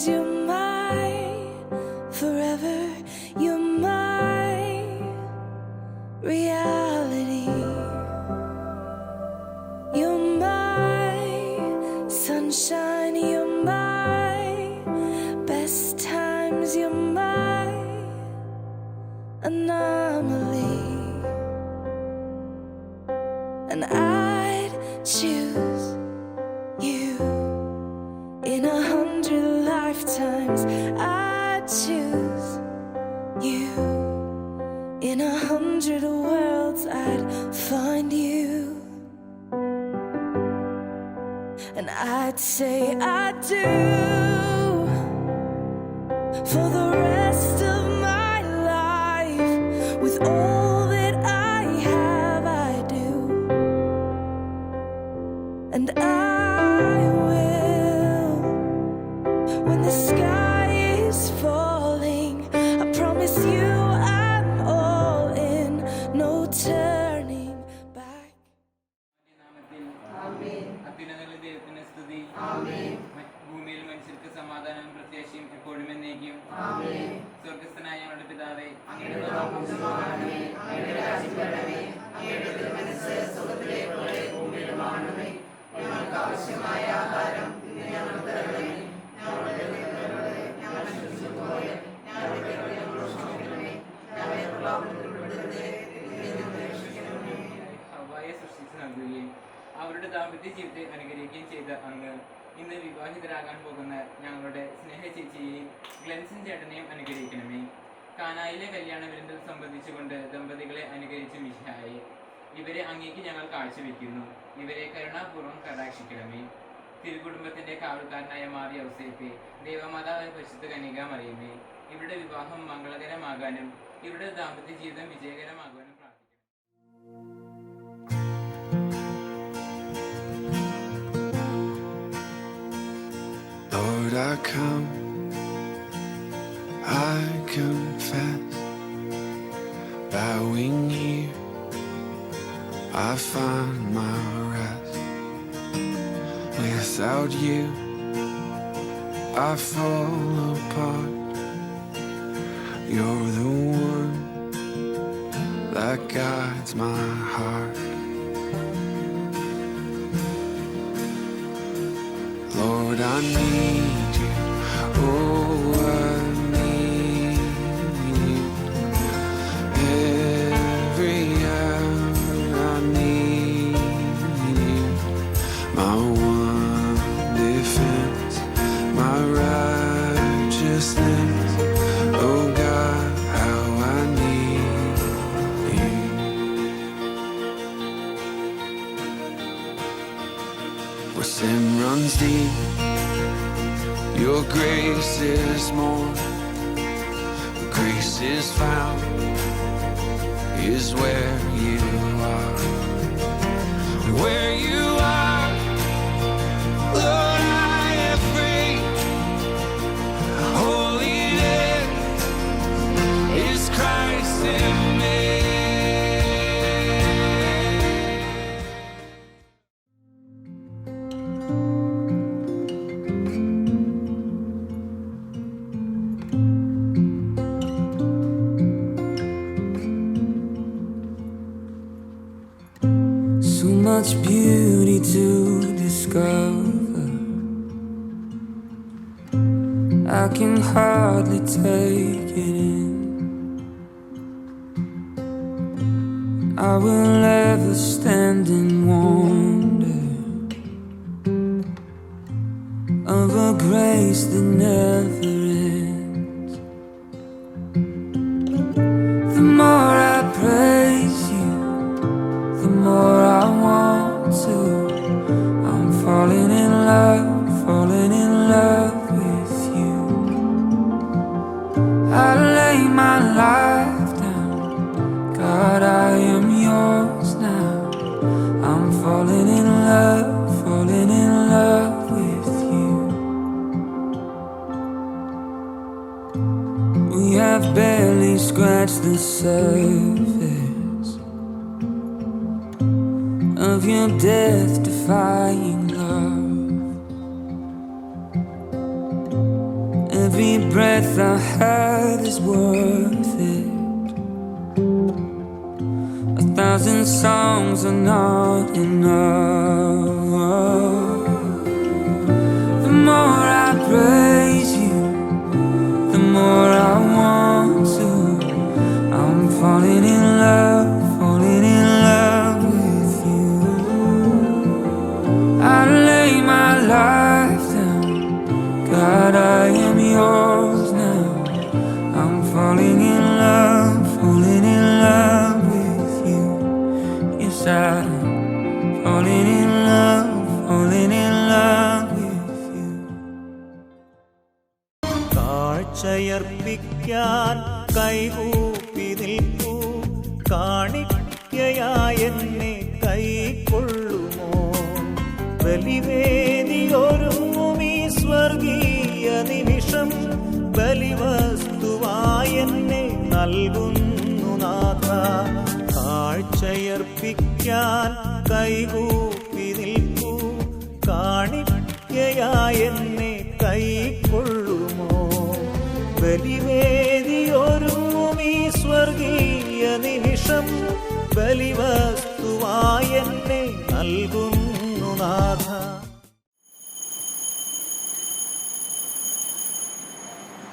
you're my forever, you're my reality. You're my sunshine, you're my best times, you're my anomaly. And I'd choose you in 100 lifetimes. I'd choose you in 100 worlds. I'd find you, and I'd say I do for the rest of my life. With all that I have, I do, and I will. When the sky is falling, I promise you I'm all in, no turning back. അത്യുന്നതങ്ങളിൽ ദൈവത്തിന് സ്തുതി. ഭൂമിയിൽ മനുഷ്യർക്ക് സമാധാനം പ്രത്യാശയും എപ്പോഴും എന്നേക്കും. സ്വർഗസ്ഥനായ ഞങ്ങളുടെ പിതാവേ, അങ്ങയുടെ നാമം പൂജിതമാകണമേ, അങ്ങയുടെ രാജ്യം വരണമേ, അങ്ങയുടെ തിരുമനസ്സ് സ്വർഗ്ഗത്തിലെ പോലെ ഭൂമിയിലുമാകണമേ. ഞങ്ങൾക്ക് ആവശ്യമായ ആഹാരം ഇന്ന് ഞങ്ങൾക്ക് തരണമേ. ഞങ്ങളുടെ തെറ്റുകളോട് ഞങ്ങൾ ക്ഷമിച്ചതുപോലെ ഞങ്ങളുടെ തെറ്റുകൾ ഞങ്ങളോട് ക്ഷമിക്കണമേ. ഞങ്ങളെ പ്രലോഭനത്തിൽ ഉൾപ്പെടുത്തരുതേ, തിന്മയിൽ നിന്ന് രക്ഷിക്കണമേ. ഹവ്വായെ സൃഷ്ടിച്ചു നൽകുകയും അവരുടെ ദാമ്പത്യ ജീവിതത്തെ അനുഗ്രഹിക്കുകയും ചെയ്ത അങ്ങ് ഇന്ന് വിവാഹിതരാകാൻ പോകുന്ന ഞങ്ങളുടെ സ്നേഹ ചേച്ചിയെയും ഗ്ലെൻസൺ ചേട്ടനെയും അനുഗ്രഹിക്കണമേ. കാനായിലെ കല്യാണ വിരുന്നിൽ സംബന്ധിച്ചുകൊണ്ട് ദമ്പതികളെ അനുഗ്രഹിച്ചു മിശിഹായെ. ഇവരെ അങ്ങേക്ക് ഞങ്ങൾ കാഴ്ചവെക്കുന്നു. ഇവരെ കരുണാപൂർവ്വം കടാക്ഷിക്കണമേ. തിരുകുടുംബത്തിന്റെ കാവൽക്കാരനായ മാറിയ ഔസേപ്പെ, ദേവമാതാവായ പരിശുദ്ധ കന്യക മറിയമേ, ഇവരുടെ വിവാഹം മംഗളകരമാകാനും ഇവരുടെ ദാമ്പത്യ ജീവിതം വിജയകരമാകാനും പ്രാർത്ഥിക്കുന്നു. Lord, I come, I confess, bowing here, I find my rest. Without you, I fall apart. You're the one that guides my heart. Lord, I need you. Oh, I need you. Every hour I need you. My one defense, my righteousness. Oh God, how I need you. Where sin runs deep, your grace is more. Where grace is found is where you are. And where you are, Lord, I am free. Holiness is Christ in me. So much beauty to discover, I can hardly take it in. I will ever stand in wonder of a grace that never ends. The more I praise you, the more I want to. I'm falling in love with you. I lay my life down, God, I am yours now. I'm falling in love with you. We have barely scratched the surface of your death-defying love. Every breath I have is worth it. 1,000 songs are not enough. The more I praise you, the more I want to. I'm falling in love with you. I lay my life down, God, I am yours now. I'm falling in love with you. Yes, I'm falling in love with you. കാഴ്ചയർപ്പിക്കാൻ കൈകൂപ്പി നിൽക്കൂ, കാണിക്കയായെന്നെ കൈക്കൊള്ളുമോ? ബലിവേദിയൊരുങ്ങുമീ സ്വർഗീയ നിമിഷം, ബലിവസ്തുവായെന്നെ നൽകുന്നു നാഥ. കാഴ്ചയർപ്പിക്കാൻ കൈകൂപ്പി നിൽക്കൂ, കാണിക്കയായെന്നെ കൈക്കൊള്ളുമോ? ബലിവേദിയൊരുങ്ങുമീ സ്വർഗീയ നിമിഷം, ബലിവസ്തുവായെന്നെ നൽകുന്നു നാഥ.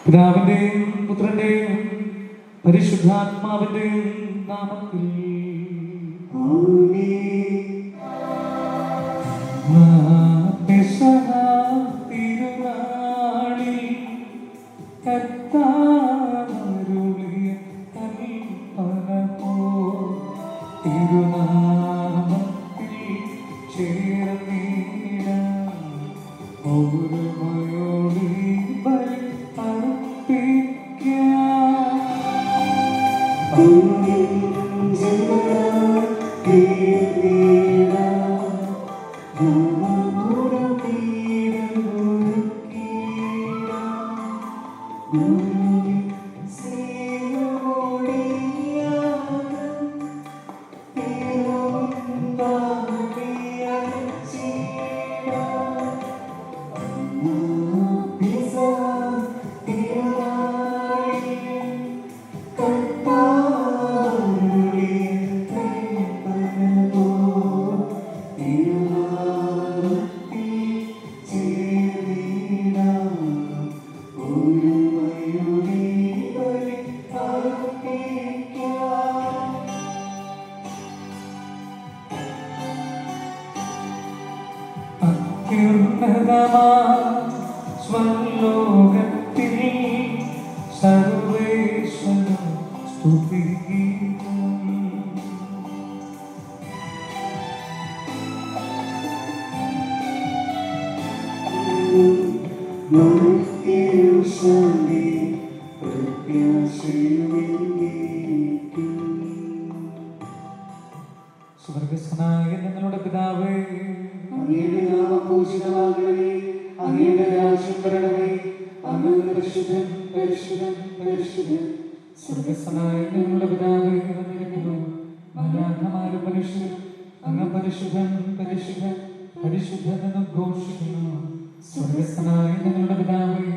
പിതാവിന്റെയും പുത്രന്റെയും പരിശുദ്ധാത്മാവിന്റെയും നാമത്തിൽ തിരുനാളിൽ കർത്താവരുളിയ കൽപ്പന പോൽ തിരുനാമത്തിൽ ചേർന്നിടാം. ഓർമ്മയോടെ ബലി സ്വലോകത്തിൽ സർവേശ്വരൻ സ്തുതിക്കും. സ്വർഗ്ഗസ്ഥനായ ഞങ്ങളുടെ പിതാവേ, അങ്ങയുടെ നാമം പൂജിതമാകണമേ, അങ്ങയുടെ രാജ്യം വരണമേ, അങ്ങ് പരിശുദ്ധൻ പരിശുദ്ധൻ പരിശുദ്ധൻ. സ്വർഗ്ഗസ്ഥനായ ഞങ്ങളുടെ പിതാവേ, അങ്ങനെയിരിക്കുന്നു മാലാഖമാരും മനുഷ്യരും അങ്ങ് പരിശുദ്ധൻ പരിശുദ്ധൻ പരിശുദ്ധൻ എന്ന് ഘോഷിക്കുന്നു. സ്വർഗ്ഗസ്ഥനായ ഞങ്ങളുടെ പിതാവേ,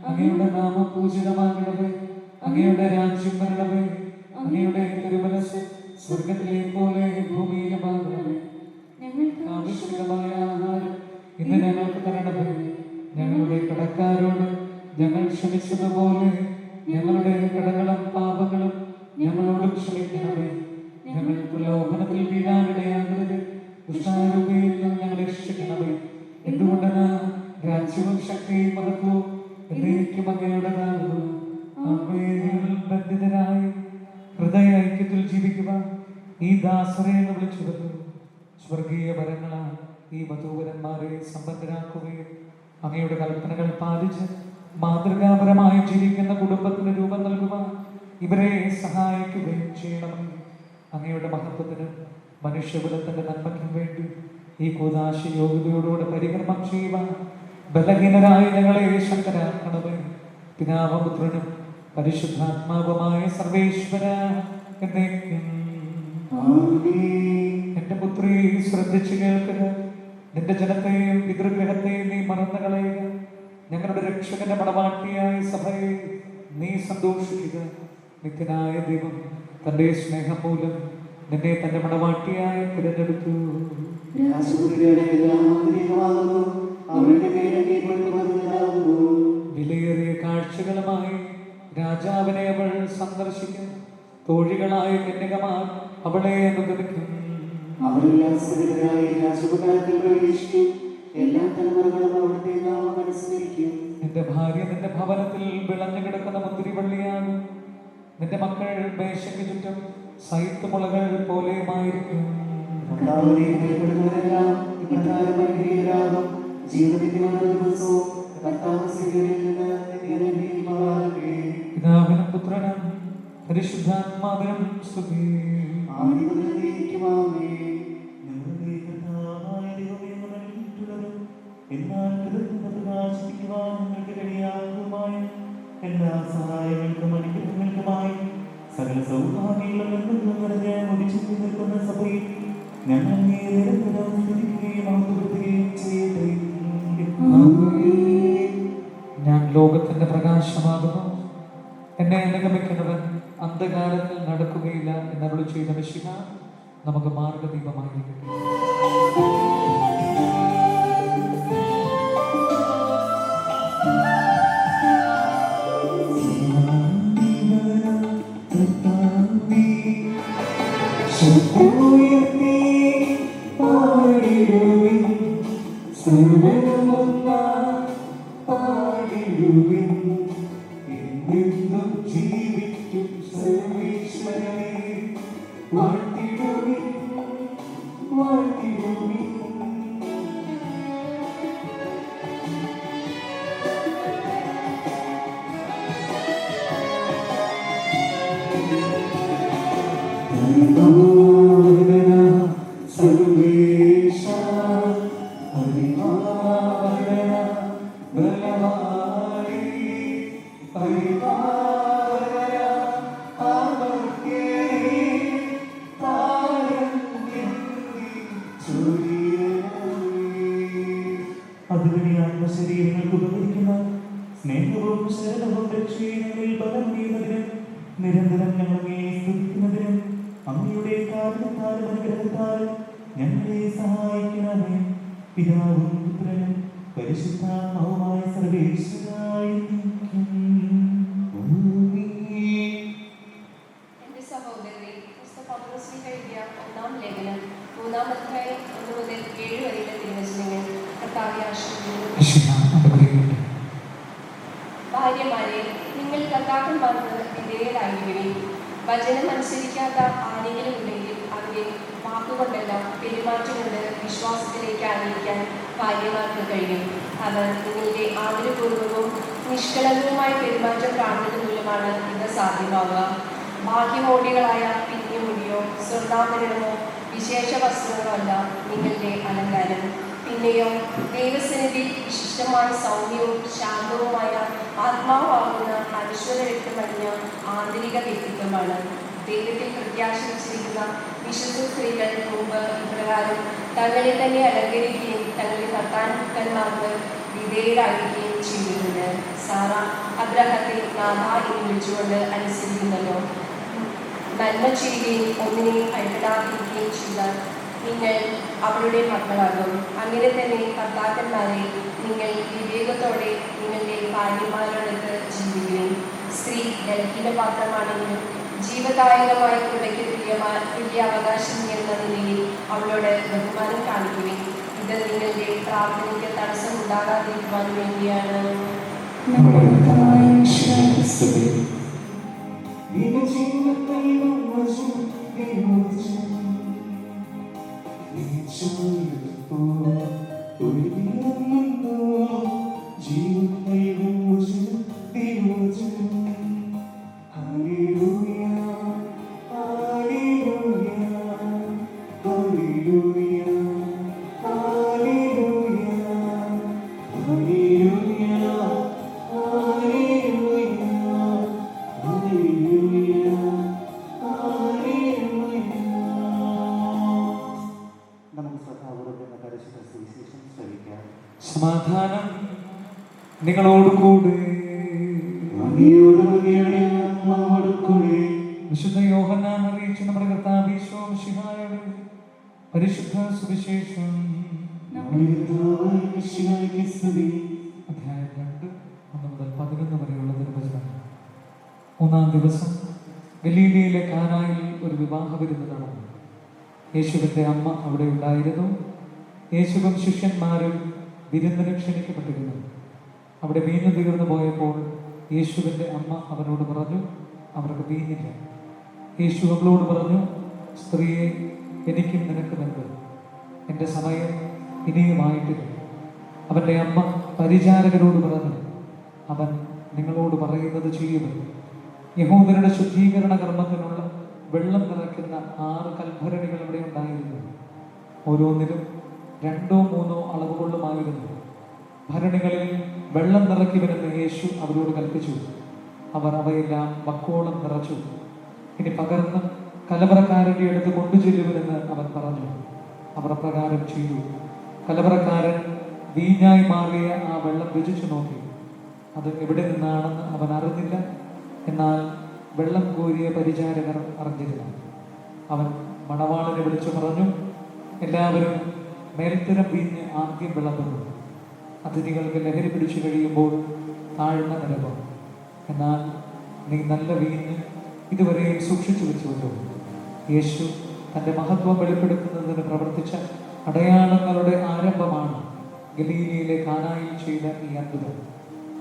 അങ്ങയുടെ നാമം പൂജിതമാകണമേ, അങ്ങയുടെ രാജ്യം വരണമേ, അങ്ങയുടെ തിരുമനസ്സ് സ്വർഗത്തിലെ പോലെ ഭൂമിയിലുമാകണമേ. ആവശ്യമായ ആഹാരം ഇന്ന് ഞങ്ങൾക്ക് തരണമേ. ഞങ്ങളുടെ കടക്കാരോട് ഞങ്ങൾ ക്ഷമിച്ചതുപോലെ ഞങ്ങളുടെ കടങ്ങളും പാപങ്ങളും ഞങ്ങളോട് ക്ഷമിക്കണമേ. ഞങ്ങൾ പ്രലോഭനത്തിൽ വീഴാനിടയാകരുത്, ദുഷ്ടാരൂപയിൽ നിന്ന് ഞങ്ങളെ രക്ഷിക്കണമേ. എന്തുകൊണ്ടെന്ന് രാജ്യവും ശക്തിയും മഹത്വവും എന്നേക്കും അങ്ങയുടേതാകുന്നു. ബന്ധിതരായി ഹൃദയ ഐക്യത്തിൽ ജീവിക്കുക ഈ ദാസരെ എന്ന് വിളിച്ചു വന്നു. സ്വർഗീയ വരങ്ങളാൽ ഈ വധൂവരന്മാരെ സമ്പന്നരാക്കുകയും അങ്ങയുടെ കൽപ്പനകൾ പാലിച്ച് മാതൃകാപരമായി ജീവിക്കുന്ന കുടുംബത്തിന് രൂപം നൽകുവാൻ ഇവരെ സഹായിക്കുകയും ചെയ്യണമെന്ന് അങ്ങയുടെ മഹത്വത്തിനും മനുഷ്യകുലത്തിന്റെ നന്മയ്ക്കും വേണ്ടി ഈ കൂദാശ യോഗ്യതയോടുകൂടെ പരികർമ്മം ചെയ്യുവാൻ ബലഹീനരായ ഞങ്ങളെ ശക്തരാക്കണമേ. പിതാവും പുത്രനും പരിശുദ്ധാത്മാവുമായ സർവേശ്വര എന്നേക്കും. എന്റെ പുത്രി ശ്രദ്ധിച്ചു കേൾക്കുക. നിന്റെ ജനത്തെയും പിതൃഗ്രഹത്തെയും നീ മറന്നു കളയുക. ഞങ്ങളുടെ രക്ഷകന്റെ മണവാട്ടിയായ സഭയെ നീ സന്തോഷിക്കുക. നിത്യനായ ദൈവം തന്റെ സ്നേഹം മൂലം നിന്നെ തന്റെ മണവാട്ടിയായി തിരഞ്ഞെടുത്തു. വിലയേറിയ കാഴ്ചകളുമായി രാജാവിനെ അവൾ സന്ദർശിക്കും. തോഴികളായ കന്യകമാർ അവളെ അനുഗമിക്കും. നിന്റെ ഭാര്യ നിന്റെ ഭവനത്തിൽ വിളഞ്ഞു കിടക്കുന്ന മുന്തിരിവള്ളിയാണ്. നിന്റെ മക്കൾ മേശയ്ക്ക് ചുറ്റും സൈത്തുമുളകൾ പോലെയുമായിരിക്കും. പിതാവിനും പുത്രനും പരിശുദ്ധാത്മാവിനും സ്തുതി. എല്ലാ സഹായങ്ങൾക്കും അനുഗ്രഹങ്ങൾക്കുമായി സകല സൗഭാഗ്യങ്ങളും നിൽക്കുന്ന സഭയിൽ ഞങ്ങൾ നിരന്തരം സ്തുതിക്കുകയും ആദരിക്കുകയും ചെയ്യട്ടെ. ഞാൻ ലോകത്തിന്റെ പ്രകാശമാകുന്നു. എന്നെ അനുഗമിക്കുന്നവൻ അന്ധകാരത്തിൽ നടക്കുകയില്ല എന്നരുളി ചെയ്ത മിശിഹ നമുക്ക് മാർഗദീപമായിരിക്കും. അതുവഴി ആത്മശരീരങ്ങൾക്ക് ഉപകരിക്കുന്ന സ്നേഹവും ശരണവും രക്ഷയിൽ ബലം ചെയ്യുന്നതിനും നിരന്തരം ഞങ്ങളെ സ്തുതിക്കുന്നതിനും അങ്ങയുടെ കാരണത്താലും അനുഗ്രഹത്താലും ഞങ്ങളെ സഹായിക്കണമേ. പിതാവും പുത്രനും പരിശുദ്ധാത്മാവുമായ സർവേശ്വരായി എന്റെ സഹോദരനെ, പൗലോസ് എഴുതിയ 1-ാം ലേഖനം 3-ാം അധ്യായം 1 മുതൽ 7 വരെയുള്ള തിരുവചനങ്ങൾ കർത്താവെ ആശീർവദിക്കുന്നു. ഭാര്യമാരെ, നിങ്ങൾ കർത്താക്കന്മാർക്ക് വിധേയരായിരിക്കുവിൻ. വചനം അനുസരിക്കാത്ത ആരെങ്കിലും ഉണ്ടെങ്കിൽ അവരെ വാക്കുകൊണ്ടല്ല പെരുമാറ്റം കൊണ്ട് വിശ്വാസത്തിലേക്ക് ആനയിക്കാൻ ഭാര്യമാർക്ക് കഴിയും. അവർ നിങ്ങളുടെ ആദരപൂർവ്വവും നിഷ്കളങ്കവുമായ പെരുമാറ്റം കാണുന്നത് മൂലമാണ് ഇത് സാധ്യമാവുക. ഭാഗ്യമോടികളായ പിന്നിയ മുടിയോ സ്വർണ്ണാഭരണമോ വിശേഷ വസ്ത്രങ്ങളോ അല്ല നിങ്ങളുടെ അലങ്കാരം. പിന്നെയോ ദൈവസന്നിധി വിശിഷ്ടമായ സൗമ്യവും ശാന്തവുമായ ആത്മാവാകുന്ന അനശ്വര രക്തമണിഞ്ഞ ആന്തരിക വ്യക്തിത്വമാണ്. ദൈവത്തിൽ പ്രത്യാശ വെച്ചിരിക്കുന്ന വിശുദ്ധ സ്ത്രീകൾ മുമ്പ് ഇപ്രകാരം തങ്ങളെ തന്നെ അലങ്കരിക്കുകയും തങ്ങളുടെ ഭർത്താക്കന്മാർക്ക് വിധേയരായിരിക്കുകയും ചെയ്യുന്നുണ്ട്. സാറ അബ്രഹത്തെ നാഥ എന്ന് വിളിച്ചുകൊണ്ട് അനുസരിക്കുന്നല്ലോ. നന്മ ചെയ്യുകയും ഒന്നിനെ ഭയപ്പെടാതിരിക്കുകയും ചെയ്താൽ നിങ്ങൾ അവളുടെ മക്കളാകും. അങ്ങനെ തന്നെ ഭർത്താക്കന്മാരെ, നിങ്ങൾ വിവേകത്തോടെ നിങ്ങളുടെ ഭാര്യമാരോടൊത്ത് ജീവിക്കുകയും സ്ത്രീ ബലഹീന പാത്രമാണെങ്കിലും ജീവദായകമായ കൃപയ്ക്ക് തുല്യ അവകാശം എന്ന നിലയിൽ അവളോട് ബഹുമാനം കാണിക്കുകയും ഇത് നിങ്ങളുടെ പ്രാർത്ഥനയ്ക്ക് തടസ്സം ഉണ്ടാകാതിരിക്കുവാൻ വേണ്ടിയാണ്. സമാധാനം നിങ്ങളോടുകൂടെ അങ്ങയോടുകൂടെ ആത്മാവോടുകൂടെ വിശുദ്ധ യോഹന്നാൻ അറിയിച്ച നമ്മുടെ കർത്താവ് ഈശോ മിശിഹായുടെ പരിശുദ്ധ സുവിശേഷം അധ്യായം 2 1 മുതൽ 11 വരെയുള്ള തിരുവചനം. 3-ാം ദിവസം ഗലീലയിലെ കാനായിൽ ഒരു വിവാഹ വിരുന്ന് നടന്നു. യേശുവിൻ്റെ അമ്മ അവിടെ ഉണ്ടായിരുന്നു. യേശുവും ശിഷ്യന്മാരും വിരുന്നിന് ക്ഷണിക്കപ്പെട്ടിരുന്നു. അവിടെ വീഞ്ഞു തീർന്നു പോയപ്പോൾ യേശുവിൻ്റെ അമ്മ അവനോട് പറഞ്ഞു, അവർക്ക് വീഞ്ഞില്ല. യേശു അവളോട് പറഞ്ഞു, സ്ത്രീയെ, എനിക്കും നിനക്കും എന്ത്? എൻ്റെ സമയം ഇനിയുമായിട്ടില്ല. അവൻ്റെ അമ്മ പരിചാരകരോട് പറഞ്ഞു, അവൻ നിങ്ങളോട് പറയുന്നത് ചെയ്യുമെന്ന്. യഹൂദരുടെ ശുദ്ധീകരണ കർമ്മത്തിനുള്ള വെള്ളം നിറയ്ക്കുന്ന 6 കൽഭരണികൾ അവിടെ ഉണ്ടായിരുന്നു. ഓരോന്നിലും 2-3 അളവ് കൊള്ളുമായിരുന്നു. ഭരണികളിൽ വെള്ളം നിറയ്ക്കുമെന്ന് യേശു അവരോട് കൽപ്പിച്ചു. അവർ അവയെല്ലാം വക്കോളം നിറച്ചു. ഇനി പകർന്ന് കലവറക്കാരൻ്റെ അടുത്ത് കൊണ്ടുചെല്ലുമെന്ന് അവൻ പറഞ്ഞു. അവർ അപ്രകാരം ചെയ്തു. കലവറക്കാരൻ വീഞ്ഞായി മാറിയ ആ വെള്ളം രുചിച്ചു നോക്കി. അത് എവിടെ നിന്നാണെന്ന് അവൻ അറിഞ്ഞില്ല. എന്നാൽ വെള്ളം കോരിയ പരിചാരകർ അറിഞ്ഞിരുന്നു. അവൻ മണവാളനെ വിളിച്ചു പറഞ്ഞു, എല്ലാവരും മേൽത്തരം വീഞ്ഞ് ആദ്യം വിളമ്പുന്നു. അതിഥികൾക്ക് ലഹരി പിടിച്ചു കഴിയുമ്പോൾ താഴ്ന്ന നിലവം. എന്നാൽ നീ നല്ല വീഞ്ഞ് ഇതുവരെയും സൂക്ഷിച്ചു വെച്ചുവല്ലോ. യേശു തൻ്റെ മഹത്വം വെളിപ്പെടുത്തുന്നതിന് പ്രവർത്തിച്ച അടയാളങ്ങളുടെ ആരംഭമാണ് ഗലീലയിലെ കാനായിൽ ചെയ്ത ഈ അത്ഭുതം.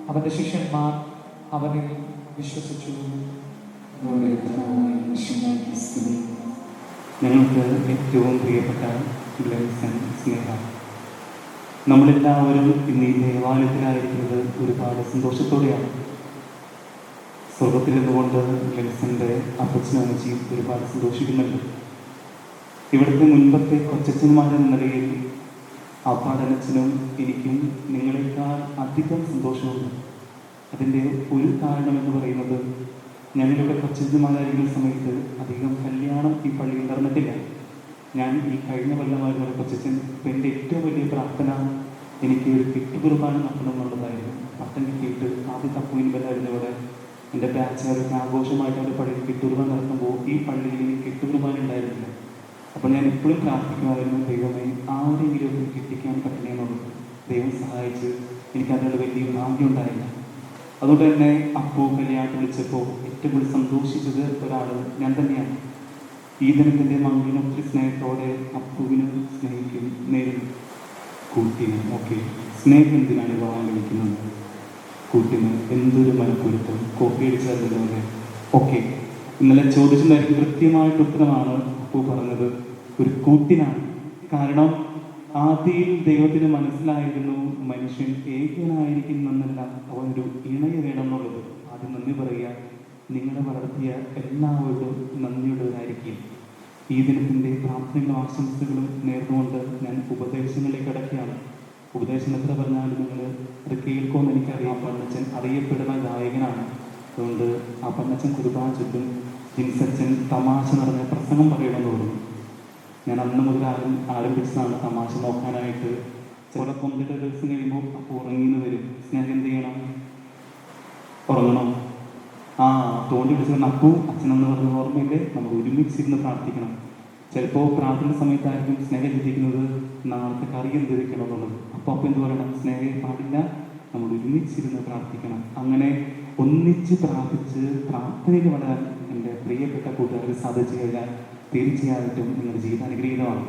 അവൻ്റെ ശിഷ്യന്മാർ അവനിൽ വിശ്വസിച്ചു. ഞങ്ങൾക്ക് ഏറ്റവും പ്രിയപ്പെട്ട ഗ്ലെൻസൺ സ്നേഹ, നമ്മളെല്ലാവരും ഇന്ന് ഈ ദേവാലയത്തിലായിരിക്കുന്നത് ഒരുപാട് സന്തോഷത്തോടെയാണ്. സ്വർഗത്തിലിരുന്നുകൊണ്ട് ഗ്ലെൻസൻ്റെ അപ്പച്ചനും അമ്മച്ചിയും ഒരുപാട് സന്തോഷിക്കുന്നുണ്ട്. ഇവിടുത്തെ മുൻപത്തെ കൊച്ചച്ഛന്മാരെന്ന നിലയിൽ അപ്പാടനച്ഛനും എനിക്കും നിങ്ങളെക്കാൾ അധികം സന്തോഷമുണ്ട്. അതിൻ്റെ ഒരു കാരണമെന്ന് പറയുന്നത്, ഞങ്ങളിവിടെ കൊച്ചച്ഛന്മാരായിരിക്കുന്ന സമയത്ത് അധികം കല്യാണം ഈ പള്ളിയിൽ നടന്നിട്ടില്ല. ഞാൻ ഈ കഴിഞ്ഞ കൊല്ലമായിരുന്നു ഒരു കൊച്ചച്ഛൻ. ഇപ്പം എൻ്റെ ഏറ്റവും വലിയ പ്രാർത്ഥന എനിക്ക് ഒരു കെട്ടുകുർബാന നടത്തണം എന്നുള്ളതായിരുന്നു. പട്ടം കിട്ടിയിട്ട് ആദ്യത്തെ അപ്പോയിൻമെൻ്റായിരുന്നു ഇവിടെ. എൻ്റെ ബാച്ചുകാർക്ക് ആഘോഷമായിട്ട് അവർ പള്ളിയിൽ കെട്ടുകുർബാന നടത്തുമ്പോൾ ഈ പള്ളിയിൽ എനിക്ക് കെട്ടുകുർബാന ഉണ്ടായിരുന്നില്ല. അപ്പോൾ ഞാൻ എപ്പോഴും പ്രാർത്ഥിക്കുമായിരുന്നു, ദൈവമേ ആരെങ്കിലും ഒക്കെ കെട്ടിക്കാൻ പറ്റണേ എന്നുള്ളത്. ദൈവം സഹായിച്ച് എനിക്കതിനുള്ള വലിയ ഭാഗ്യം ഉണ്ടായില്ല. അതുകൊണ്ട് തന്നെ അപ്പു കല്യാണം വിളിച്ചപ്പോൾ ഏറ്റവും കൂടുതൽ സന്തോഷിച്ചത് ഒരാൾ ഞാൻ തന്നെയാണ്. ഈ ദിനത്തിൻ്റെ മംഗളം ഒത്തിരി സ്നേഹത്തോടെ അപ്പുവിനും സ്നേഹിക്കും നേരുന്നു. കൂട്ടിന് ഓക്കെ, സ്നേഹം എന്തിനാണ് വിവാഹം കഴിക്കുന്നത്? കൂട്ടിന് എന്തൊരു മനപ്പൊരുത്തം, കോപ്പി അടിച്ചതുപോലെ. ഓക്കെ, ഇന്നലെ ചോദിച്ചിട്ടുണ്ടായിരിക്കും, കൃത്യമായിട്ട് ഉത്തരമാണ് അപ്പു പറഞ്ഞത്. ഒരു കൂട്ടിനാണ്. കാരണം ആദ്യം ദൈവത്തിന് മനസ്സിലായിരുന്നു മനുഷ്യൻ ഏകനായിരിക്കുന്നല്ല, അവനൊരു ഇണയെ വേണമെന്നുള്ളത്. ആദ്യം നന്ദി പറയുക, നിങ്ങളെ വളർത്തിയ എല്ലാവരോടും നന്ദിയുള്ളവരായിരിക്കും. ഈ ദിനത്തിൻ്റെ പ്രാർത്ഥനകളും ആശംസകളും നേർന്നുകൊണ്ട് ഞാൻ ഉപദേശങ്ങളിലേക്ക് അടക്കുകയാണ്. ഉപദേശം എത്ര പറഞ്ഞാലും നിങ്ങൾ അത് കേൾക്കുമെന്ന് എനിക്കറിയാം. പണ്ണച്ചൻ അറിയപ്പെടുന്ന ഗായകനാണ്. അതുകൊണ്ട് ആ പണ്ണച്ചൻ കുർബാന ചൊല്ലും. ജിൻസച്ചൻ തമാശ നിറഞ്ഞ പ്രസംഗം പറയണമെന്ന് പറഞ്ഞു. ഞാൻ അന്ന് മുതൽ ആരംഭിച്ചതാണ് തമാശ നോക്കാനായിട്ട്. ചിലപ്പോൾ 1-2 ദിവസം കഴിയുമ്പോൾ അപ്പോൾ ഉറങ്ങിന്ന് വരും. സ്നേഹം എന്ത് ചെയ്യണം? ഉറങ്ങണം. തോണ്ടി വിളിച്ചിരുന്ന അപ്പു അച്ഛനെന്ന് പറഞ്ഞ ഓർമ്മയില്ലേ, നമ്മൾ ഒരുമിച്ചിരുന്ന് പ്രാർത്ഥിക്കണം. ചിലപ്പോൾ പ്രാർത്ഥന സമയത്തായിരിക്കും സ്നേഹം ചിന്തിക്കുന്നത് നാളത്തെ കറി എന്ത് വെക്കണം എന്നുള്ളത്. അപ്പോൾ എന്ത് പറയണം? സ്നേഹം പാടില്ല, നമ്മൾ ഒരുമിച്ചിരുന്ന് പ്രാർത്ഥിക്കണം. അങ്ങനെ ഒന്നിച്ച് പ്രാർത്ഥിച്ച് പ്രാർത്ഥനയിൽ വളരാൻ എൻ്റെ പ്രിയപ്പെട്ട കൂട്ടുകാർക്ക് സാധിച്ചു കഴിഞ്ഞാൽ തീർച്ചയായിട്ടും നിങ്ങളുടെ ജീവിതം അനുഗ്രഹീതമാണ്.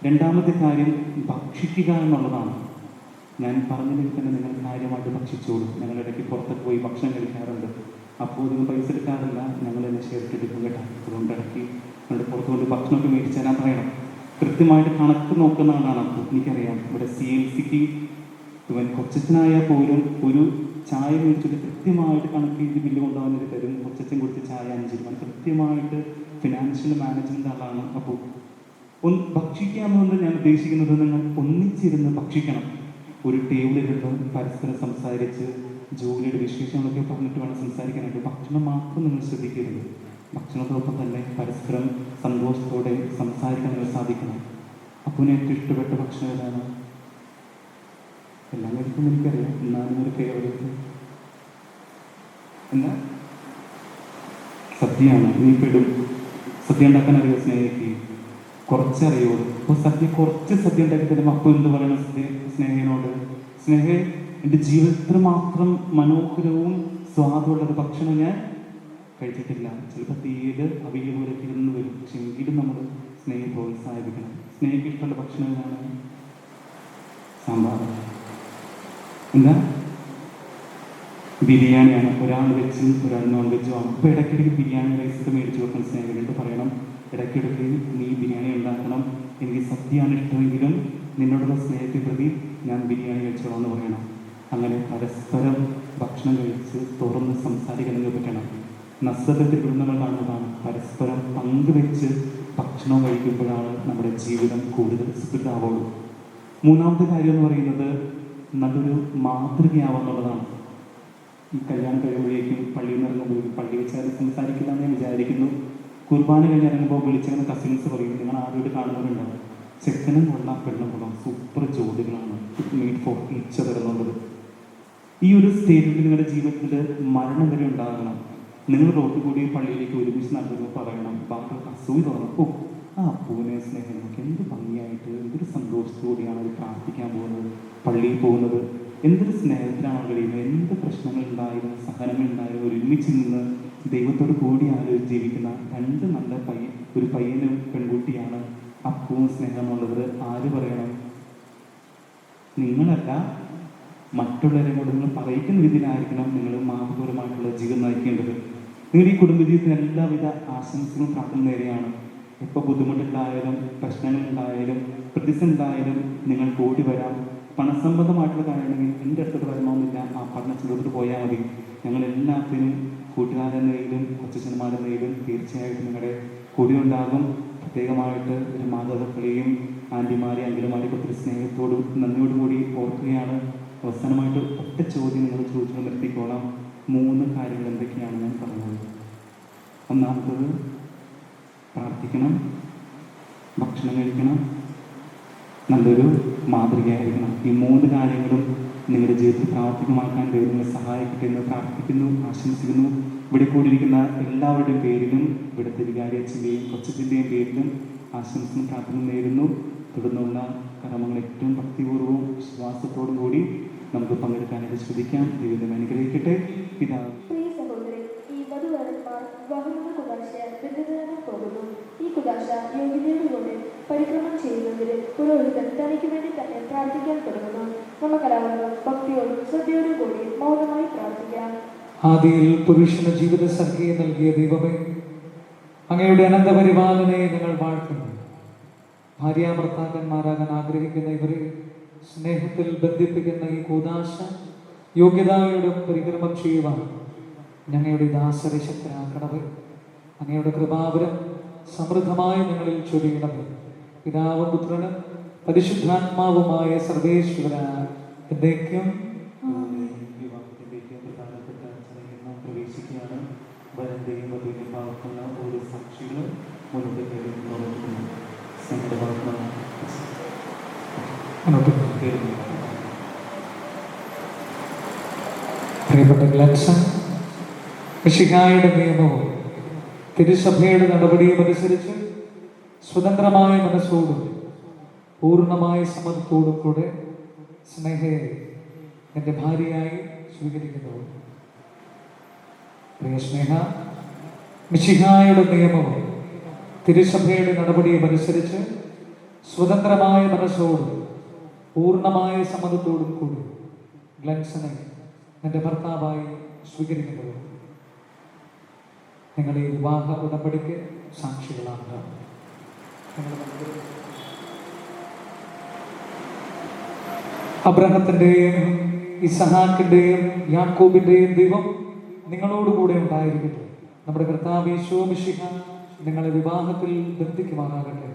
രണ്ടാമത്തെ കാര്യം ഭക്ഷിക്കുക എന്നുള്ളതാണ്. ഞാൻ പറഞ്ഞതിൽ തന്നെ നിങ്ങൾ കാര്യമായിട്ട് ഭക്ഷിച്ചോളൂ. ഞങ്ങൾ ഇടയ്ക്ക് പുറത്തൊക്കെ പോയി ഭക്ഷണം കഴിക്കാറുണ്ട്. അപ്പോൾ നിങ്ങൾ പൈസ എടുക്കാറില്ല, ഞങ്ങൾ തന്നെ ഷെയറിട്ടെടുക്കും കേട്ടോ. അതുകൊണ്ട് ഇടയ്ക്ക് നിങ്ങളുടെ പുറത്ത് കൊണ്ട് ഭക്ഷണമൊക്കെ മേടിച്ച് തരാൻ പറയണം. കൃത്യമായിട്ട് കണക്ക് നോക്കുന്ന ആളാണ്. അപ്പോൾ എനിക്കറിയാം ഇവിടെ CLCക്ക് ഇവൻ കൊച്ചച്ഛനായാൽ പോലും ഒരു ചായ മേടിച്ചിട്ട് കൃത്യമായിട്ട് കണക്ക് ചെയ്ത് ബില്ല് കൊണ്ടുപോകാൻ തരും. കൊച്ചച്ഛൻ കൊടുത്ത് ചായ 5 രൂപ. കൃത്യമായിട്ട് ഫിനാൻഷ്യൽ മാനേജ്മെൻ്റ് ആളാണ്. അപ്പോൾ ഭക്ഷിക്കാമെന്ന് ഞാൻ ഉദ്ദേശിക്കുന്നത് നിങ്ങൾ ഒന്നിച്ചിരുന്ന് ഭക്ഷിക്കണം. ഒരു ടേബിളിലിരുന്ന് പരസ്പരം സംസാരിച്ച് ജോലിയുടെ വിശേഷങ്ങളൊക്കെ പറഞ്ഞിട്ട് വേണം സംസാരിക്കാനായിട്ട്. ഭക്ഷണം മാത്രം നിങ്ങൾ ശ്രദ്ധിക്കരുത്. ഭക്ഷണത്തോടൊപ്പം തന്നെ പരസ്പരം സന്തോഷത്തോടെ സംസാരിക്കാൻ നിങ്ങൾ സാധിക്കണം. അപ്പോൾ ഏറ്റവും ഇഷ്ടപ്പെട്ട ഭക്ഷണം ഏതാണ്? എല്ലാം കഴിക്കുമ്പോൾ എനിക്കറിയാം, എന്നാലും ഒരു ഫേവറേറ്റ് എന്താ സദ്യയാണ്. നീ പെടും. സദ്യ ഉണ്ടാക്കാൻ അറിയോ സ്നേഹിക്ക്? കുറച്ചറിയുള്ളൂ. അപ്പോൾ കുറച്ച് സദ്യ ഉണ്ടാക്കി തരുമ്പോൾ അപ്പോൾ എന്ത് പറയണം സ്നേഹനോട്? സ്നേഹ, എൻ്റെ ജീവിതത്തിൽ മാത്രം മനോഹരവും സ്വാദുള്ളൊരു ഭക്ഷണം ഞാൻ കഴിച്ചിട്ടില്ല. ചിലപ്പോൾ തീയിൽ അവിയൽ പോലൊക്കെ ഇരുന്ന് വരും. പക്ഷെ എങ്കിലും നമ്മൾ സ്നേഹം പ്രോത്സാഹിപ്പിക്കണം. സ്നേഹിക്ക് ഇഷ്ടമുള്ള ഭക്ഷണം ഏതാണ്? സാമ്പാർ. എന്താ? ബിരിയാണിയാണ്. ഒരാൾ വെച്ചും ഒരാൾ നോൺ വെജും ആണ്. അപ്പോൾ ഇടയ്ക്കിടയ്ക്ക് ബിരിയാണി റൈസൊക്കെ മേടിച്ച് വെക്കാൻ സ്നേഹിക്കുന്നുണ്ട്. പറയണം ഇടയ്ക്കിടയ്ക്ക് നീ ബിരിയാണി ഉണ്ടാക്കണം, എനിക്ക് സദ്യയാണ് ഇഷ്ടമെങ്കിലും നിന്നോടുള്ള സ്നേഹത്തെ പ്രതി ഞാൻ ബിരിയാണി കഴിച്ചോളാം എന്ന് പറയണം. അങ്ങനെ പരസ്പരം ഭക്ഷണം കഴിച്ച് തുറന്ന് സംസാരിക്കണമെങ്കിൽ പറ്റണം. നസ്സത്തിൽ നമ്മൾ കാണുന്നതാണ് പരസ്പരം പങ്കുവെച്ച് ഭക്ഷണം കഴിക്കുമ്പോഴാണ് നമ്മുടെ ജീവിതം കൂടുതൽ സുഖിതാവുള്ളൂ. മൂന്നാമത്തെ കാര്യം എന്ന് പറയുന്നത് നല്ലൊരു മാതൃകയാവുന്നുള്ളതാണ്. ഈ കല്യാണം കഴിയുമ്പോഴേക്കും പള്ളിയിൽ നിന്ന് ഇറങ്ങുമ്പോഴേക്കും പള്ളി വെച്ചാൽ സംസാരിക്കില്ല എന്ന് ഞാൻ വിചാരിക്കുന്നു. കുർബാന കഴിഞ്ഞ് ഇറങ്ങുമ്പോൾ വിളിച്ചങ്ങനെ കസിൻസ് പറയും, നിങ്ങൾ ആദ്യമായിട്ട് കാണുന്നവരുണ്ടാവും, ചെക്കനും കൊള്ളാം പെണ്ണും കൊള്ളാം, സൂപ്പർ ജോഡികളാണ്, മീറ്റ് ഫോർ ഈച്ച് അതർ എന്നുള്ളത്. ഈ ഒരു സ്റ്റേറ്റിൽ നിങ്ങളുടെ ജീവിതത്തിൽ മരണം വരെ ഉണ്ടാകണം. നിങ്ങൾ റോഡിൽ കൂടി പള്ളിയിലേക്ക് ഒരുമിച്ച് നടക്കുമ്പോൾ പറയണം, ബാക്കി അസൂയ തോന്നണം, ഓ ആ പൂനെ സ്നേഹം നമുക്ക് എന്ത് ഭംഗിയായിട്ട് എന്തൊരു സന്തോഷത്തോടെയാണ് അവർ പ്രാർത്ഥിക്കാൻ പോകുന്നത്, പള്ളിയിൽ പോകുന്നത്, എന്തൊരു സ്നേഹത്തിലാണ് കഴിയുന്നത്, എന്ത് പ്രശ്നങ്ങളുണ്ടായാലും സഹനങ്ങളുണ്ടായാലും ഒരുമിച്ച് നിന്ന് ദൈവത്തോട് കൂടി ആലോചിച്ച് ജീവിക്കുന്ന രണ്ട് നല്ല ഒരു പയ്യനും പെൺകുട്ടിയാണ് അപ്പവും സ്നേഹം എന്നുള്ളത്. ആര് പറയണം? നിങ്ങളല്ല, മറ്റുള്ളവരെ കൊണ്ട് നിങ്ങൾ പറയിക്കുന്ന രീതിയിലായിരിക്കണം നിങ്ങൾ മാതൃപരമായിട്ടുള്ള ജീവിതം നയിക്കേണ്ടത്. നിങ്ങൾ ഈ കുടുംബജീവിതത്തിന് എല്ലാവിധ ആശംസകളും പ്രാർത്ഥന നേരെയാണ്. എപ്പോൾ ബുദ്ധിമുട്ടുണ്ടായാലും പ്രശ്നങ്ങളുണ്ടായാലും പ്രതിസന്ധി ഉണ്ടായാലും നിങ്ങൾ കൂടി വരാം. പണസംബന്ധമായിട്ടുള്ള കാര്യമാണെങ്കിൽ എൻ്റെ അടുത്തോട്ട് വരണമെന്നില്ല, ആ പഠനത്തിലോട്ട് പോയാൽ മതി. ഞങ്ങളെല്ലാത്തിനും കൂട്ടുകാരെന്നതിലും കൊച്ചച്ഛന്മാരെന്നതിലും തീർച്ചയായിട്ടും നിങ്ങളുടെ കൂടി ഉണ്ടാകും. പ്രത്യേകമായിട്ട് ഒരു മാതാപിതാക്കളെയും ആൻറ്റിമാരെയും അങ്കിളുമാരെയും ഒത്തിരി സ്നേഹത്തോടും നന്ദിയോടുകൂടി ഓർക്കുകയാണ്. അവസാനമായിട്ട് ഒറ്റ ചോദ്യം നിങ്ങൾ ചോദിച്ചു നിർത്തിക്കോളാം. 3 കാര്യങ്ങൾ എന്തൊക്കെയാണ് ഞാൻ പറഞ്ഞത്? ഒന്നാമത്തത് പ്രാർത്ഥിക്കണം, ഭക്ഷണം കഴിക്കണം, നല്ലൊരു മാതൃകയായിരിക്കണം. ഈ 3 കാര്യങ്ങളും നിങ്ങളുടെ ജീവിതത്തിൽ പ്രാവർത്തികമാക്കാൻ ദൈവങ്ങളെ സഹായിക്കട്ടെ എന്ന് പ്രാർത്ഥിക്കുന്നു, ആശംസിക്കുന്നു. ഇവിടെ കൂടിയിരിക്കുന്ന എല്ലാവരുടെയും പേരിലും ഇവിടുത്തെ വികാരി അച്ഛൻ്റെയും കൊച്ചച്ഛൻ്റെയും പേരിലും ആശംസയും പ്രാർത്ഥന നേരുന്നു. തുടർന്നുള്ള കർമ്മങ്ങൾ ഏറ്റവും ഭക്തിപൂർവ്വവും വിശ്വാസത്തോടും കൂടി നമുക്ക് പങ്കെടുക്കാനായിട്ട് ശ്രദ്ധിക്കാം. ദൈവം അനുഗ്രഹിക്കട്ടെ. പിതാവ്. പ്രിയ സഹോദരൻ, ഈ വധുവരന്മാർ വിവാഹങ്ങളുടെ കുദാശ ബന്ധുജനം പോകുന്നു. ഈ കുദാശ യോഗ്യതയോടുകൂടി പരിക്രമം ചെയ്യുന്നതിന് പുരോഹിതൻ തനിക്ക് വേണ്ടി തന്നെ പ്രാർത്ഥിക്കാൻ തുടങ്ങുന്നു. നമുക്കെല്ലാവരും ഭക്തിയോടും ശ്രദ്ധയോടും കൂടി മൗനമായി പ്രാർത്ഥിക്കാം. ആദിയിൽ പുരുഷന് ജീവിത സംഖ്യ നൽകിയ ദൈവമേ, അങ്ങയുടെ അനന്തപരിപാലനയെ ഞങ്ങൾ വാഴ്ത്തുന്നു. ഭാര്യാഭർത്താക്കന്മാരാകാൻ ആഗ്രഹിക്കുന്ന ഇവരെ സ്നേഹത്തിൽ ബന്ധിപ്പിക്കുന്ന ഈ കൂദാശ യോഗ്യതയോടും പരിക്രമം ചെയ്യുവാൻ ഞങ്ങളുടെ ദാസരെ ശക്തരാക്കണമേ. അങ്ങയുടെ കൃപാവരം സമൃദ്ധമായി ഞങ്ങളിൽ ചൊരിയണമേ. പിതാവും പുത്രനും പരിശുദ്ധാത്മാവുമായ സർവേശ്വര എന്നേക്കും പ്രവേശിക്കുകയാണ്. വരന്റെയും വധുവിനെയും ഭാഗത്തുള്ള ഓരോ സാക്ഷികളും മുന്നോട്ട് പ്രിയപ്പെട്ട ഗ്ലൻസൺ, മിശിഹായുടെ നിയമവും തിരുസഭയുടെ നടപടിയും അനുസരിച്ച് സ്വതന്ത്രമായ മനസ്സോടും പൂർണ്ണമായ സമ്മതത്തോടും കൂടെ സ്നേഹയെ എൻ്റെ ഭാര്യയായി സ്വീകരിക്കുന്നു. പ്രിയ സ്നേഹ, മിശിഹായുടെ നിയമവും തിരുസഭയുടെ നടപടിയും അനുസരിച്ച് സ്വതന്ത്രമായ മനസ്സോടും പൂർണ്ണമായ സമ്മതത്തോടും കൂടി ഗ്ലൻസനെ എൻ്റെ ഭർത്താവായി സ്വീകരിക്കുന്നത്. നിങ്ങളുടെ ഈ വിവാഹ ഉടമ്പടിക്ക് സാക്ഷികളാണ്. അബ്രഹത്തിൻ്റെയും ഇസഹാക്കിൻ്റെയും യാക്കോബിൻ്റെയും ദൈവം നിങ്ങളോടുകൂടെ ഉണ്ടായിരിക്കട്ടെ. നമ്മുടെ കർത്താവ് യേശു മിശിഹ നിങ്ങളെ വിവാഹത്തിൽ ബന്ധിക്കുവാനാകട്ടെ.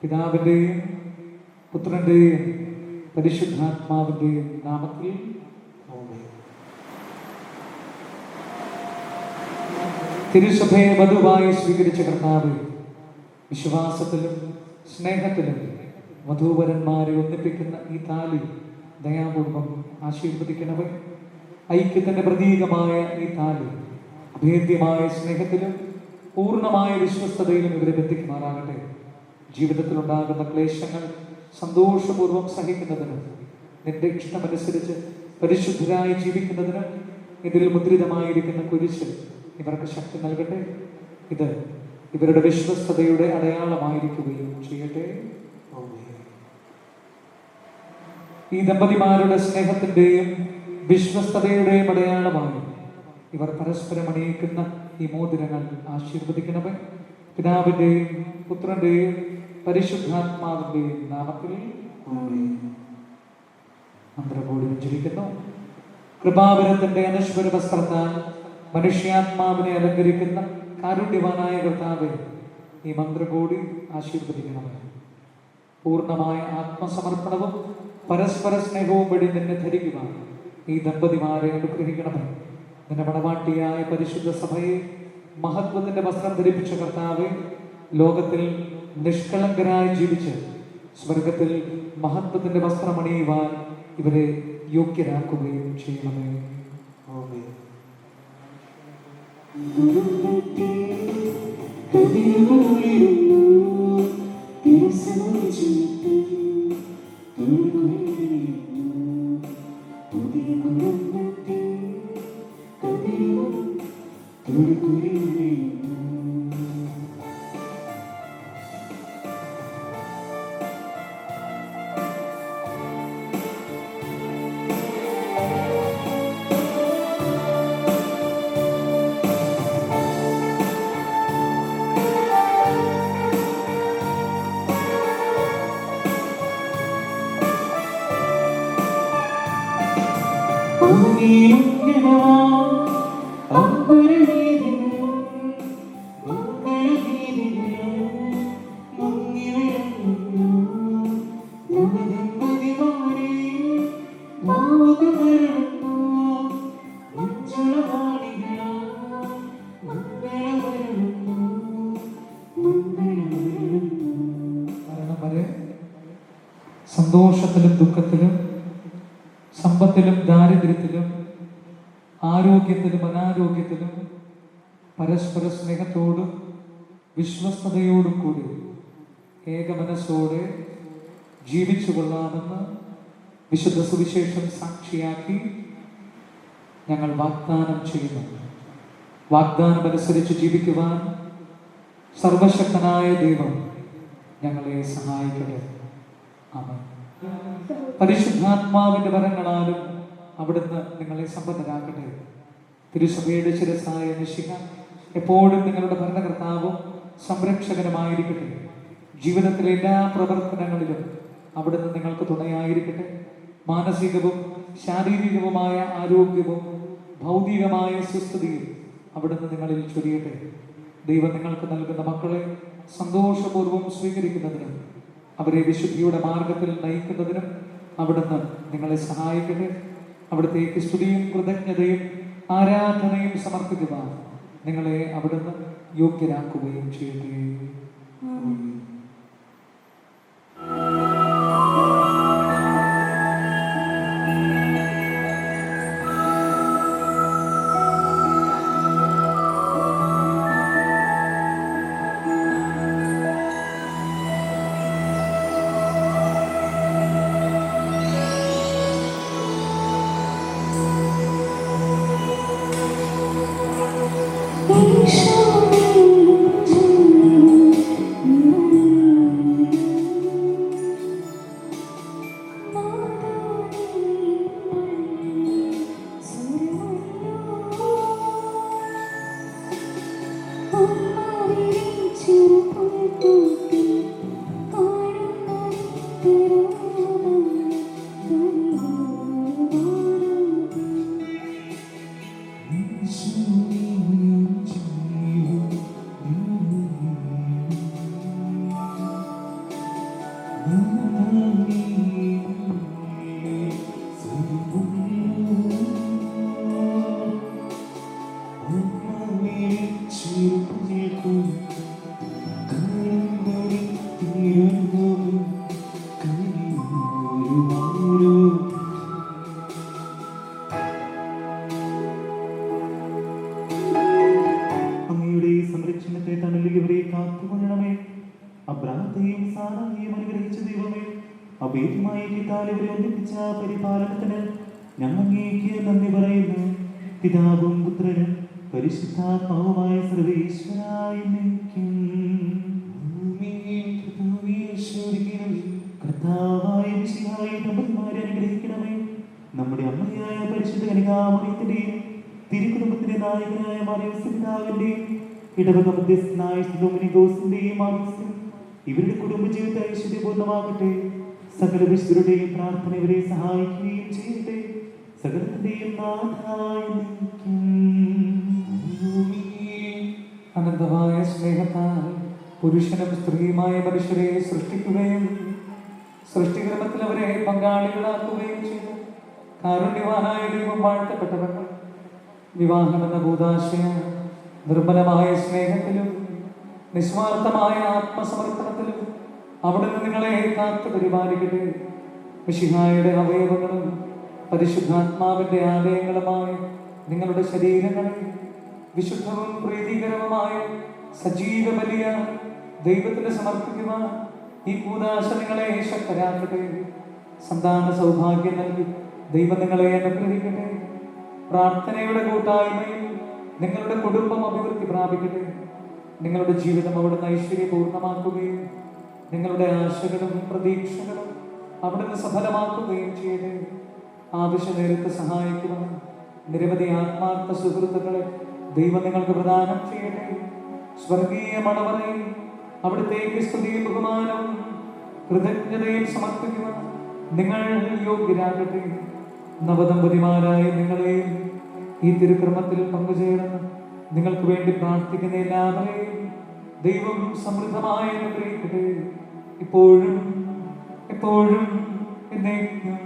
പിതാവിൻ്റെയും പുത്രൻ്റെയും പരിശുദ്ധാത്മാവിൻ്റെയും നാമത്തിൽ തിരുസഭയെ വധുവായി സ്വീകരിച്ച കർത്താവ്, വിശ്വാസത്തിലും സ്നേഹത്തിലും വധൂവരന്മാരെ ഒന്നിപ്പിക്കുന്ന ഈ താലി ദയാപൂർവം ആശീർവദിക്കണമേ. ഐക്യത്തിന്റെ പ്രതീകമായ ഈ താലി അഭേദ്യമായ സ്നേഹത്തിലും പൂർണ്ണമായ വിശ്വസ്തതയിലും ഇവരെ ബന്ധിക്കുമാറാകട്ടെ. ജീവിതത്തിലുണ്ടാകുന്ന ക്ലേശങ്ങൾ സന്തോഷപൂർവ്വം സഹിക്കുന്നതിനും നിന്റെ ഇഷ്ടമനുസരിച്ച് പരിശുദ്ധരായി ജീവിക്കുന്നതിനും ഇതിൽ മുദ്രിതമായിരിക്കുന്ന കുരിശ് ഇവർക്ക് ശക്തി നൽകട്ടെ. ഇത് ഇവരുടെ വിശ്വസ്തതയുടെ അടയാളമായിരിക്കുകയും ചെയ്യട്ടെ. ഈ ദമ്പതിമാരുടെ സ്നേഹത്തിന്റെയും വിശ്വസ്തതയുടെയും അടയാളമായി ഇവർ പരസ്പരം അണിയിക്കുന്ന ഈ മോതിരങ്ങൾ ആശീർവദിക്കണമേ. പിതാവിന്റെയും പുത്രന്റെയും പരിശുദ്ധാത്മാവിന്റെയും നാമത്തിൽ മന്ത്രകോടി ഉച്ചരിക്കുന്നു. കൃപാവരത്തിന്റെ അനശ്വര വസ്ത്രത്താൽ മനുഷ്യാത്മാവിനെ അലങ്കരിക്കുന്ന കാരുണ്യവാനായ കർത്താവേ, ഈ മന്ത്രകോടി ആശീർവദിക്കണമേ. പൂർണ്ണമായ ആത്മസമർപ്പണവും പരസ്പര സ്നേഹവും വഴി നിന്നെ ധരിക്കുവാൻ ഈ ദമ്പതിമാരെ അനുഗ്രഹിക്കണമേ. നിന്റെ മണവാട്ടിയായ പരിശുദ്ധ സഭയെ മഹത്വത്തിന്റെ വസ്ത്രം ധരിപ്പിച്ച കർത്താവെ, ലോകത്തിൽ നിഷ്കളങ്കരായി ജീവിച്ച് സ്വർഗത്തിൽ മഹത്വത്തിന്റെ വസ്ത്രം അണിയുവാൻ ഇവരെ യോഗ്യരാക്കുകയും ചെയ്യണമേ. സന്തോഷത്തിലും ദുഃഖത്തിലും സമ്പത്തിലും ദാരിദ്ര്യത്തിലും ആരോഗ്യത്തിലും അനാരോഗ്യത്തിലും പരസ്പര സ്നേഹത്തോടും വിശ്വസ്തയോടും കൂടി ഏകമനസ്സോടെ ജീവിച്ചു കൊള്ളാമെന്ന് വിശുദ്ധ സുവിശേഷം സാക്ഷിയാക്കി ഞങ്ങൾ വാഗ്ദാനം ചെയ്യുന്നു. വാഗ്ദാനമനുസരിച്ച് ജീവിക്കുവാൻ സർവശക്തനായ ദൈവം ഞങ്ങളെ സഹായിക്കട്ടെ. ആമേൻ. പരിശുദ്ധാത്മാവിന്റെ വരങ്ങളാലും അവിടുന്ന് നിങ്ങളെ സമ്പന്നരാക്കട്ടെ. തിരുസഭയുടെ ശിരസ്സായ മിശിഹ എപ്പോഴും നിങ്ങളുടെ ഭരണകർത്താവും സംരക്ഷകനുമായിരിക്കട്ടെ. ജീവിതത്തിലെ എല്ലാ പ്രവർത്തനങ്ങളിലും അവിടുന്ന് നിങ്ങൾക്ക് തുണയായിരിക്കട്ടെ. മാനസികവും ശാരീരികവുമായ ആരോഗ്യവും ഭൗതികമായ സുസ്ഥിതിയും അവിടുന്ന് നിങ്ങളിൽ ചൊരിയട്ടെ. ദൈവം നിങ്ങൾക്ക് നൽകുന്ന മക്കളെ സന്തോഷപൂർവ്വം സ്വീകരിക്കുന്നതിനും അവരെ വിശുദ്ധിയുടെ മാർഗത്തിൽ നയിക്കുന്നതിനും അവിടുന്ന് നിങ്ങളെ സഹായിക്കട്ടെ. അവിടുത്തേക്ക് സ്തുതിയും കൃതജ്ഞതയും ആരാധനയും സമർപ്പിക്കുവാൻ നിങ്ങളെ അവിടുന്ന് യോഗ്യരാക്കുകയും ചെയ്യട്ടെ. Show me അബ്രാഹത്തെയും സാറായെയും അനുഗ്രഹിച്ച ദൈവമേ, അഭേദ്യമായ കിട്ടാൽ ഇവരെ ഒന്നിപ്പിച്ച പരിപാലനത്തിന് ഞങ്ങൾ അങ്ങേക്ക് നന്ദി പറയുന്നു. പിതാവും പുത്രനും പരിശുദ്ധാത്മാവുമായ സർവേശ്വരായി നിൽക്കും. കർത്താവായ മിശിഹായെ ദമ്പതിമാരെ അനുഗ്രഹിക്കണമേ. നമ്മുടെ അമ്മയായ പരിശുദ്ധ കന്യകാമറിയത്തിന്റെയും തിരുക്കുടുംബത്തിന്റെ നായകനായ മറിയൂസ് പിതാവിന്റെയും ഇടവക മധ്യസ്ഥനായ ഡൊമിനിക്കോസിന്റെയും ആവശ്യം ഇവരുടെ കുടുംബജീവിതത്തെ ഐശ്വര്യപൂർണ്ണമാകട്ടെ. സകല വിശുദ്ധരുടെയും പ്രാർത്ഥന ഇവരെ സഹായിക്കുകയും ചെയ്യട്ടെ. സകലത്തിന്റെയും നാഥായി നിൽക്കും. അനന്തമായ സ്നേഹത്താൽ പുരുഷനും സ്ത്രീയുമായ മനുഷ്യരെ സൃഷ്ടിക്കുകയും സൃഷ്ടികർമ്മത്തിൽ അവരെ പങ്കാളികളാക്കുകയും ചെയ്തു. കാരുണ്യവാനായ ദൈവം വാഴ്ത്തപ്പെട്ടവർ. വിവാഹമെന്ന ഭൂതാശയ നിർമ്മലമായ സ്നേഹത്തിലും നിസ്വാർത്ഥമായ ആത്മസമർപ്പണത്തിലും അവിടുന്ന് നിങ്ങളെ കാത്തു പരിപാലിക്കട്ടെ. മിശിഹായുടെ അവയവങ്ങളും പരിശുദ്ധാത്മാവിന്റെ ആലയങ്ങളുമായ നിങ്ങളുടെ ശരീരങ്ങളെ വിശുദ്ധവും പ്രീതികരവുമായ സജീവ ബലിയ ദൈവത്തിന് സമർപ്പിക്കുവാൻ ഈ കൂദാശ നിങ്ങളെ ശക്തരാക്കട്ടെ. സന്താന സൗഭാഗ്യം നൽകി ദൈവം നിങ്ങളെ അനുഗ്രഹിക്കട്ടെ. പ്രാർത്ഥനയുടെ കൂട്ടായ്മയിൽ നിങ്ങളുടെ കുടുംബം അഭിവൃദ്ധി പ്രാപിക്കട്ടെ. നിങ്ങളുടെ ജീവിതം അവിടുന്ന് ഐശ്വര്യപൂർണ്ണമാക്കുകയും നിങ്ങളുടെ ആശകളും പ്രതീക്ഷകളും അവിടുന്ന് സഫലമാക്കുകയും ചെയ്യട്ടെ. ആവശ്യ നേരത്ത് സഹായിക്കുവാൻ നിരവധി ആത്മാർത്ഥ സുഹൃത്തുക്കളെ ദൈവം നിങ്ങൾക്ക് പ്രദാനം ചെയ്യട്ടെ. സ്വർഗീയ മണവറയിൽ അവിടുത്തേക്ക് സ്തുതിയും ബഹുമാനവും കൃതജ്ഞതയും സമർപ്പിക്കുവാൻ നിങ്ങൾ യോഗ്യരാകട്ടെ. നവദമ്പതിമാരായ നിങ്ങളെയും ഈ തിരുക്രമത്തിൽ പങ്കുചേർന്ന് നിങ്ങൾക്ക് വേണ്ടി പ്രാർത്ഥിക്കുന്ന എല്ലാവരെയും ദൈവം സമൃദ്ധമായി അനുഗ്രഹിക്കട്ടെ. ഇപ്പോഴും എപ്പോഴും എന്നേക്കും.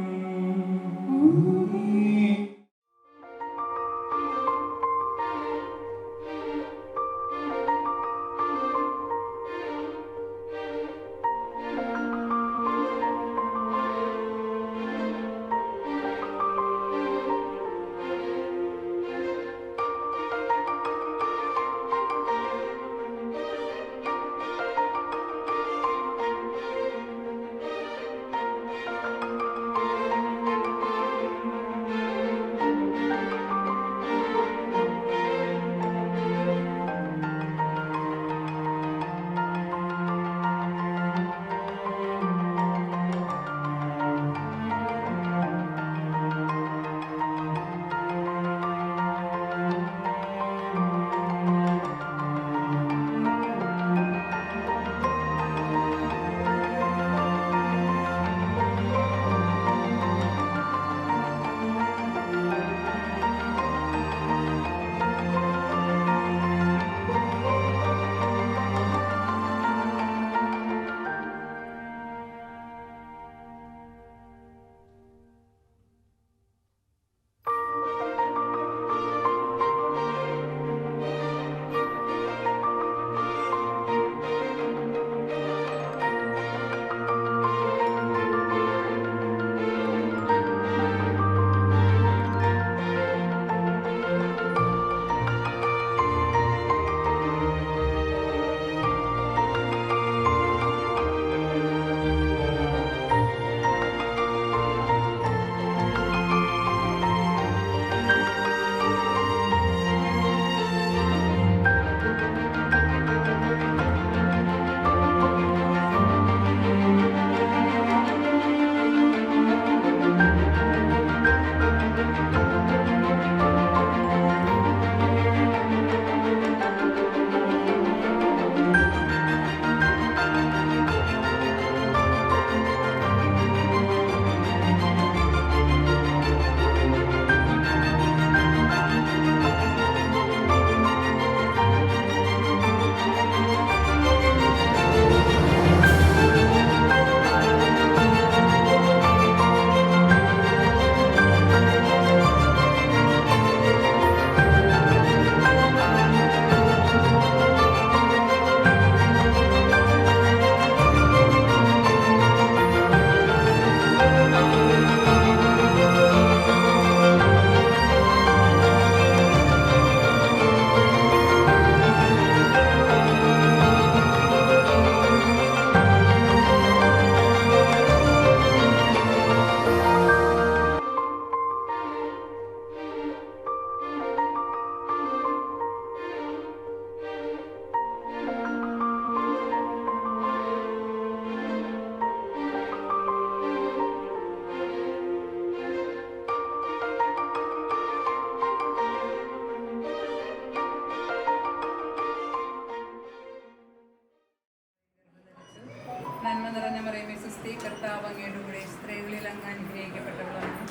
കർത്താവ് അങ്ങയുടെ കൂടെ സ്ത്രീകളിൽ അങ്ങ് അനുഗ്രഹിക്കപ്പെട്ടവളാണ്.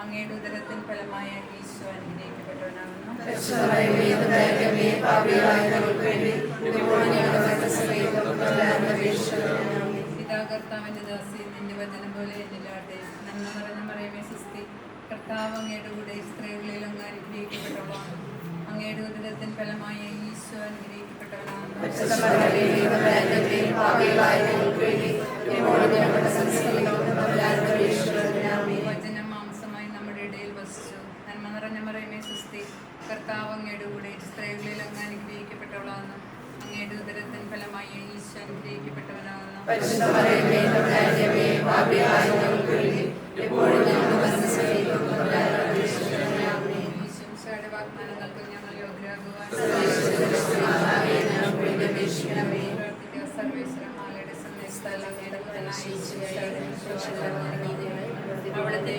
അങ്ങയുടെ ഉദരത്തിൻ ഫലമായ ഈശോ അനുഗ്രഹിക്കപ്പെട്ടവനാകുന്നു. പിതാ കർത്താവിന്റെ ദാസി, നിന്റെ വചനം പോലെ എന്നിലാട്ടെ. നന്മ നിറഞ്ഞ മറിയമേ സ്വസ്തി, കർത്താവ് അങ്ങയുടെ കൂടെ സ്ത്രീകളിൽ അങ്ങ് അനുഗ്രഹിക്കപ്പെട്ടവളാണ്. അങ്ങയുടെ ഉദരത്തിൻ ഫലമായ ഈശോ അനുഗ്രഹിക്കപ്പെട്ടവനാകുന്നു. വചനം മാംസമായി നമ്മുടെ ഇടയിൽ വസിച്ചു. നന്മ നിറഞ്ഞ മറിയമേ സ്വസ്തി, കർത്താവ് അങ്ങയുടെ കൂടെ സ്ത്രീകളിൽ അങ്ങ് അനുഗ്രഹിക്കപ്പെട്ടവളാകുന്നു. അങ്ങയുടെ ഉദരത്തിൻ ഫലമായ ഈശോ അനുഗ്രഹിക്കപ്പെട്ടവനാകുന്നു. ഈശോയുടെ വാഗ്ദാനങ്ങൾക്ക് ഞങ്ങൾ യോഗ്യരാകുവാൻ സർവേശ്വരമാലയുടെ സന്ദേശത്താൽ അങ്ങയുടെ പുത്രനായ അവിടുത്തെ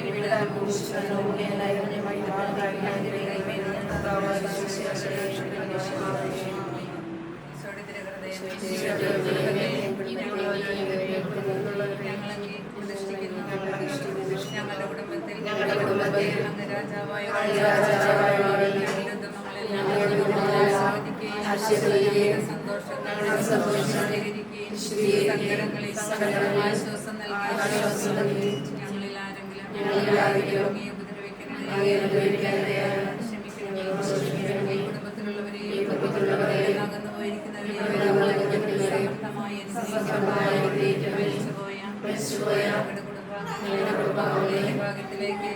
ഞങ്ങളെ പ്രതിഷ്ഠിക്കുന്നു. ഞങ്ങളുടെ കുടുംബത്തിൽ അങ്ങ് രാജാവായ സങ്കടങ്ങളിൽ ആശ്വാസം നൽകി. ഞങ്ങളിൽ ആരെങ്കിലും ഉപദ്രവിക്കരുതേ. കുടുംബത്തിലുള്ളവരെയും അകന്നു പോയിരിക്കുന്നവരെയും സമർത്ഥമായ ഭാഗത്തിലേക്ക്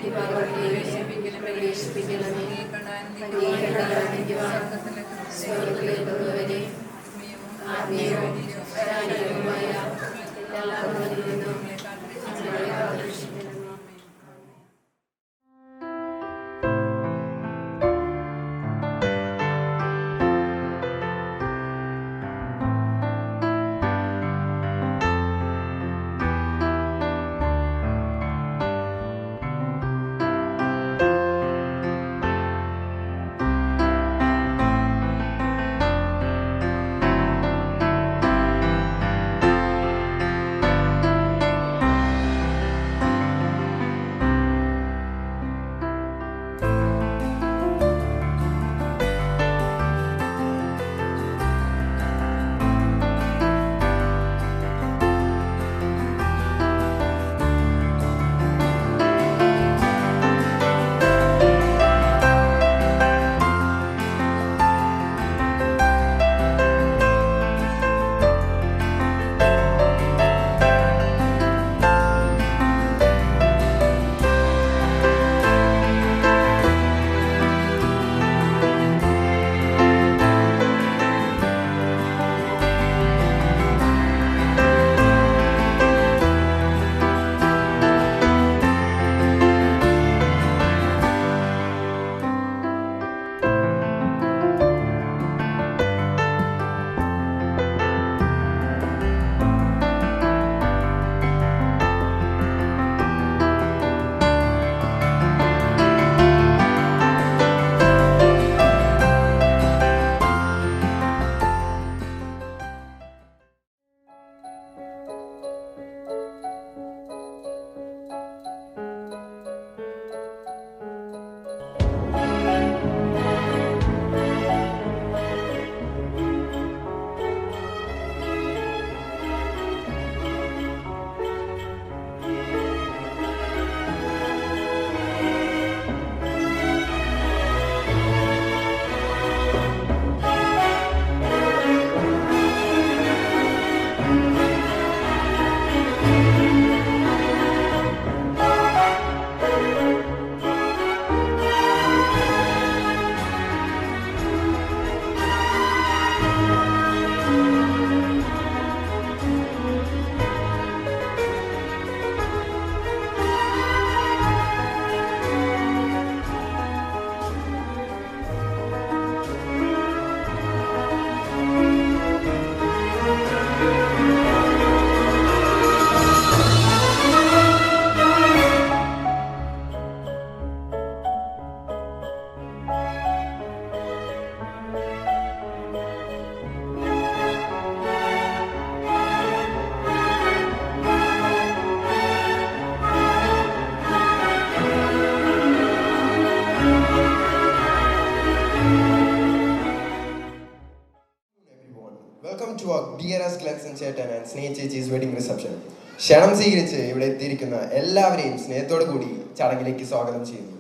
to our dearest Glenson Chetan and Sneh Chechi's wedding reception. ക്ഷണം സ്വീകരിച്ച് ഇവിടെ എത്തിയിരിക്കുന്ന എല്ലാവരെയും സ്നേഹത്തോടു കൂടി ചടങ്ങിലേക്ക് സ്വാഗതം ചെയ്യുന്നു.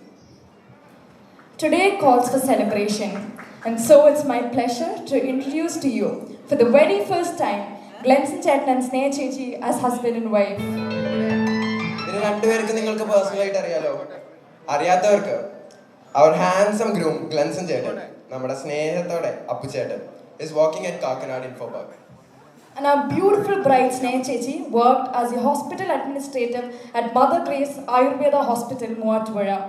Today calls for celebration, and so it's my pleasure to introduce to you, for the very first time, Glenson Chetan and Sneh Chechi as husband and wife. ഇവരെ രണ്ടുപേർക്ക് നിങ്ങൾക്ക് പേഴ്സണലായിട്ട് അറിയാലോ. അറിയാത്തവർക്ക് our handsome groom Glenson Chetan, നമ്മുടെ സ്നേഹത്തോടെ അപ്പു ചേട്ടൻ, is working at Kakinad Info Park. And our beautiful bride Sneh Chechi worked as a hospital administrator at Mother Grace Ayurveda Hospital, Muattvuzha.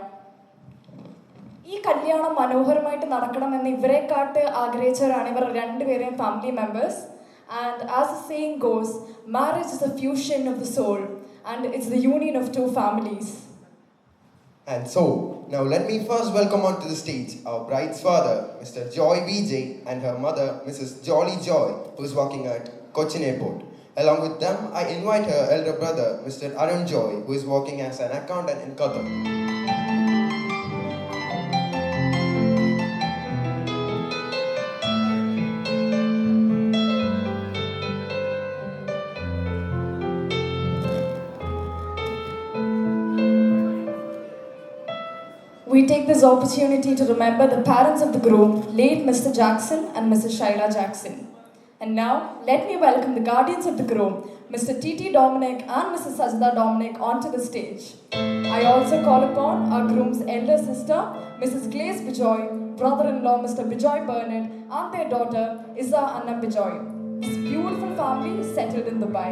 ഈ കല്യാണം മനോഹരമായിട്ട് നടക്കണമെന്ന് ഇവരെക്കാട്ട് ആഗ്രഹിച്ചവരാണ് ഇവർ രണ്ടുപേരെയും family members. And as the saying goes, marriage is a fusion of the soul and it's the union of two families. And so, now let me first welcome onto the stage our bride's father, Mr. Joy VJ, and her mother, Mrs. Jolly Joy, who is working at Cochin Airport. Along with them, I invite her elder brother, Mr. Arun Joy, who is working as an accountant in Qatar. We take this opportunity to remember the parents of the groom, late Mr. Jackson and Mrs. Shaila Jackson. And now, let me welcome the guardians of the groom, Mr. T.T. Dominic and Mrs. Sajda Dominic, onto the stage. I also call upon our groom's elder sister, Mrs. Glaze Bijoy, brother-in-law Mr. Bijoy Bernard, and their daughter, Iza Anna Bijoy. This beautiful family is settled in Dubai.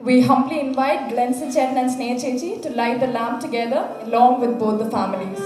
We humbly invite Glenson Chetan and Sneh Chechi to light the lamp together along with both the families.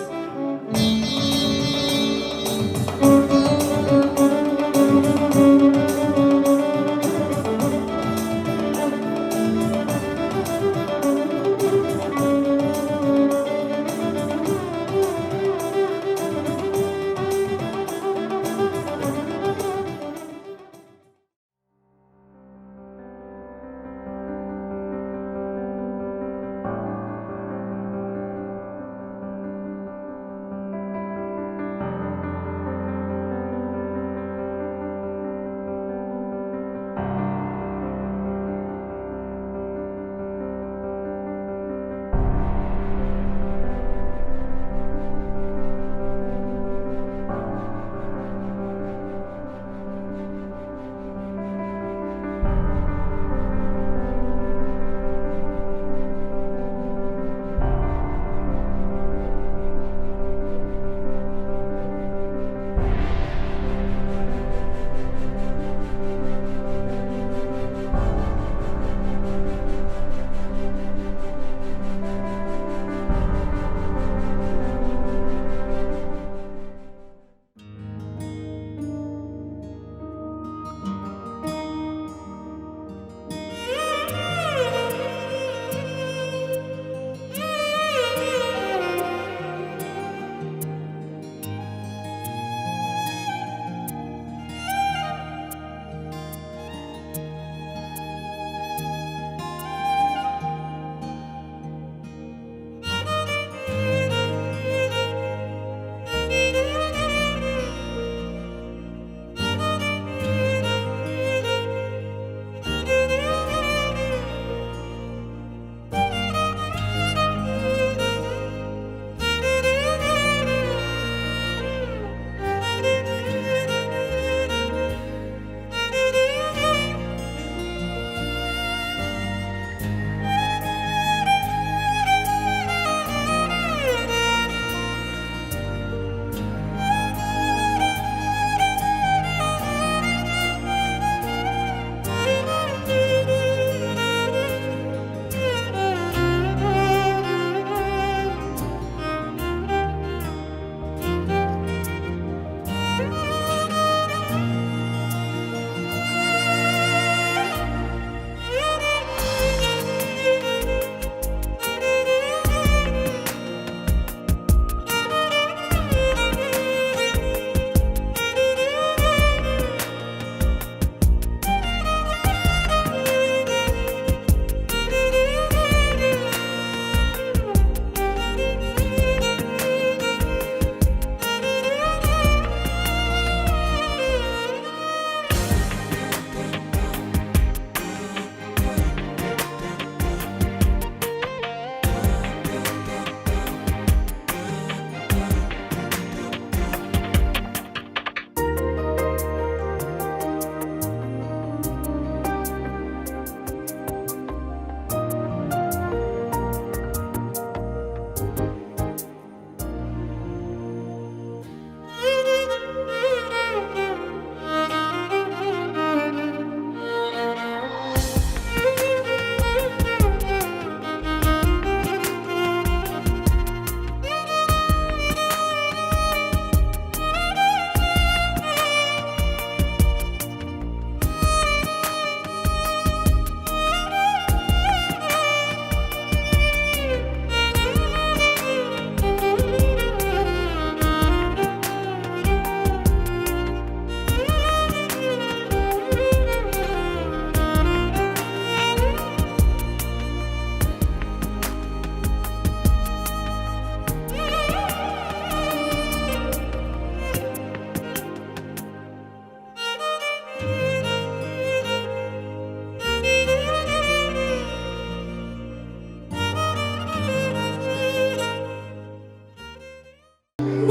Thank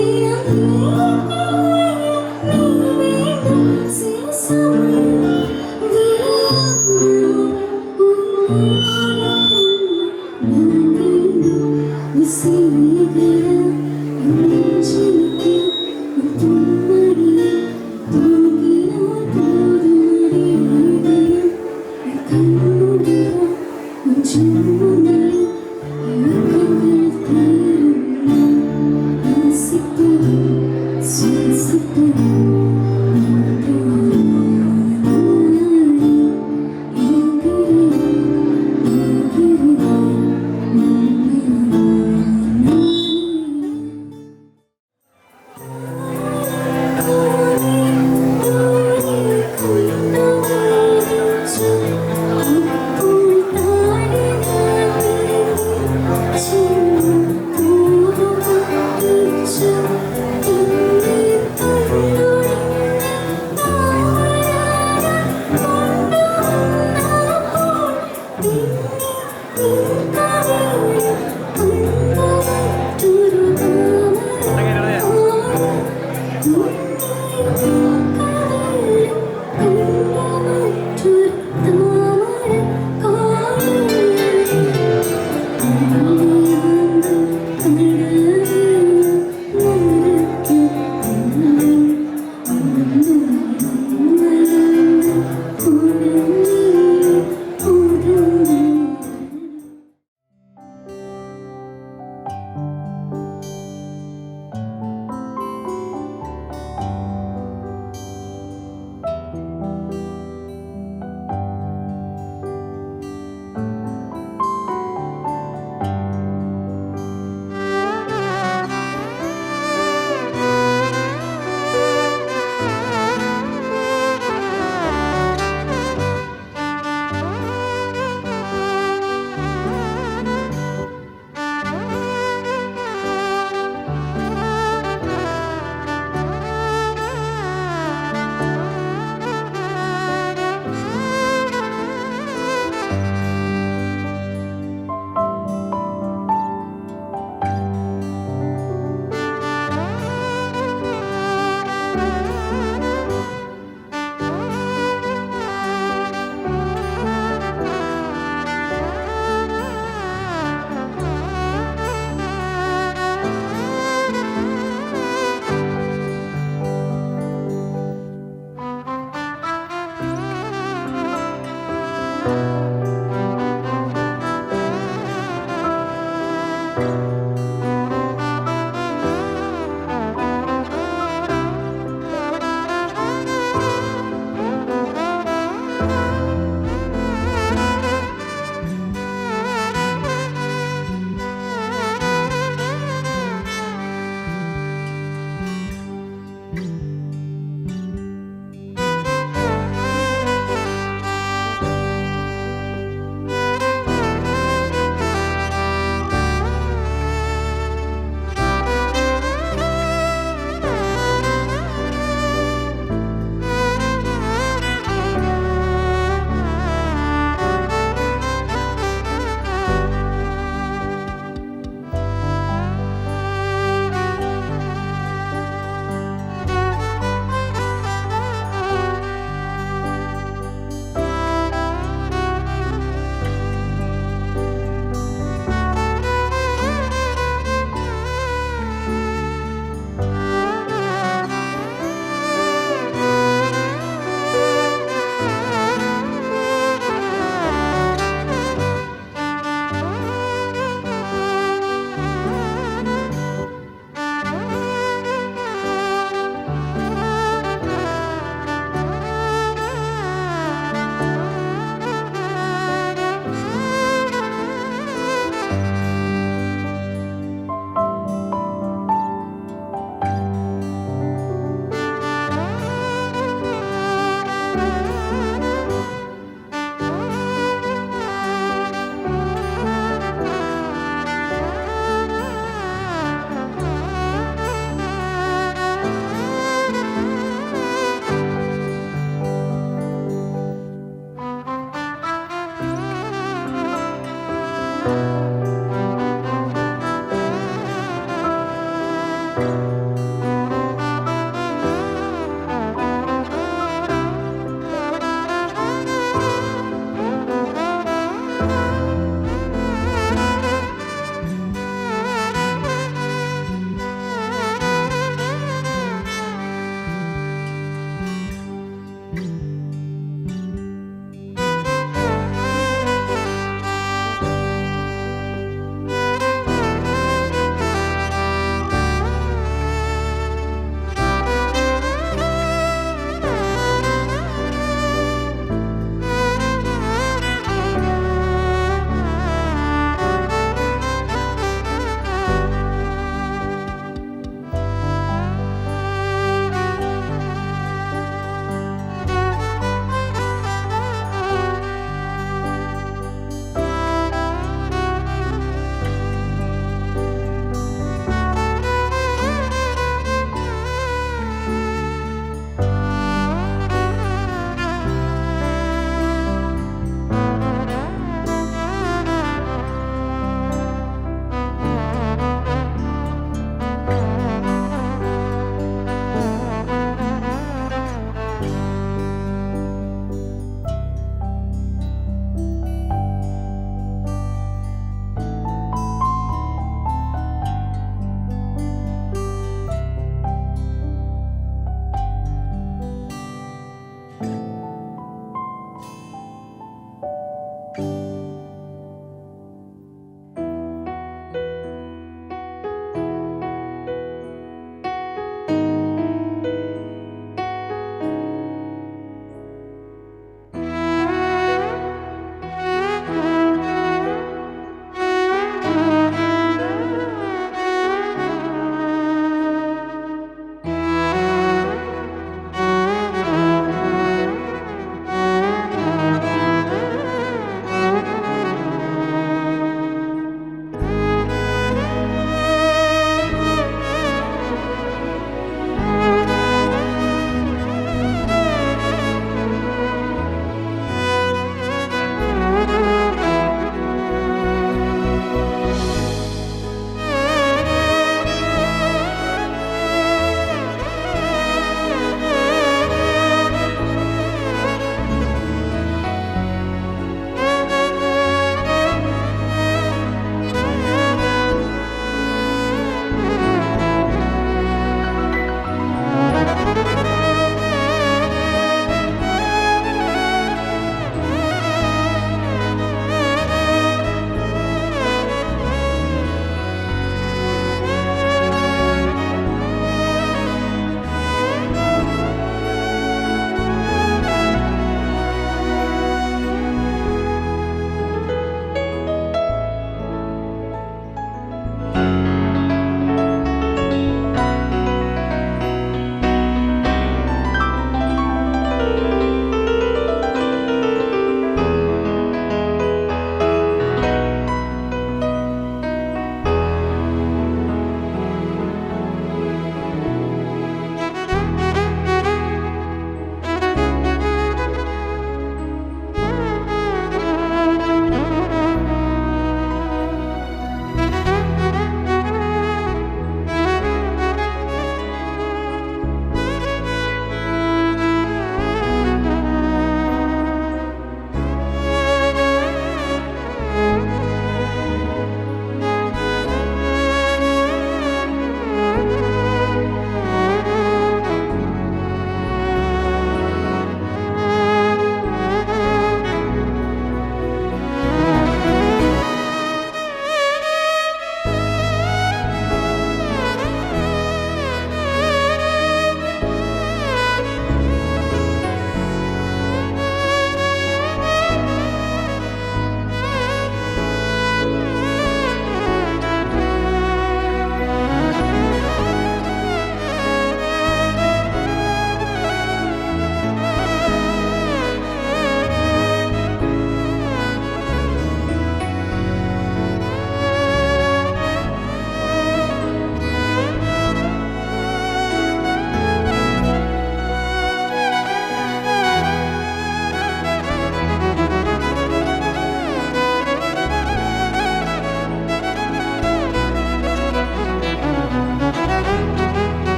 you.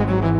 Thank you.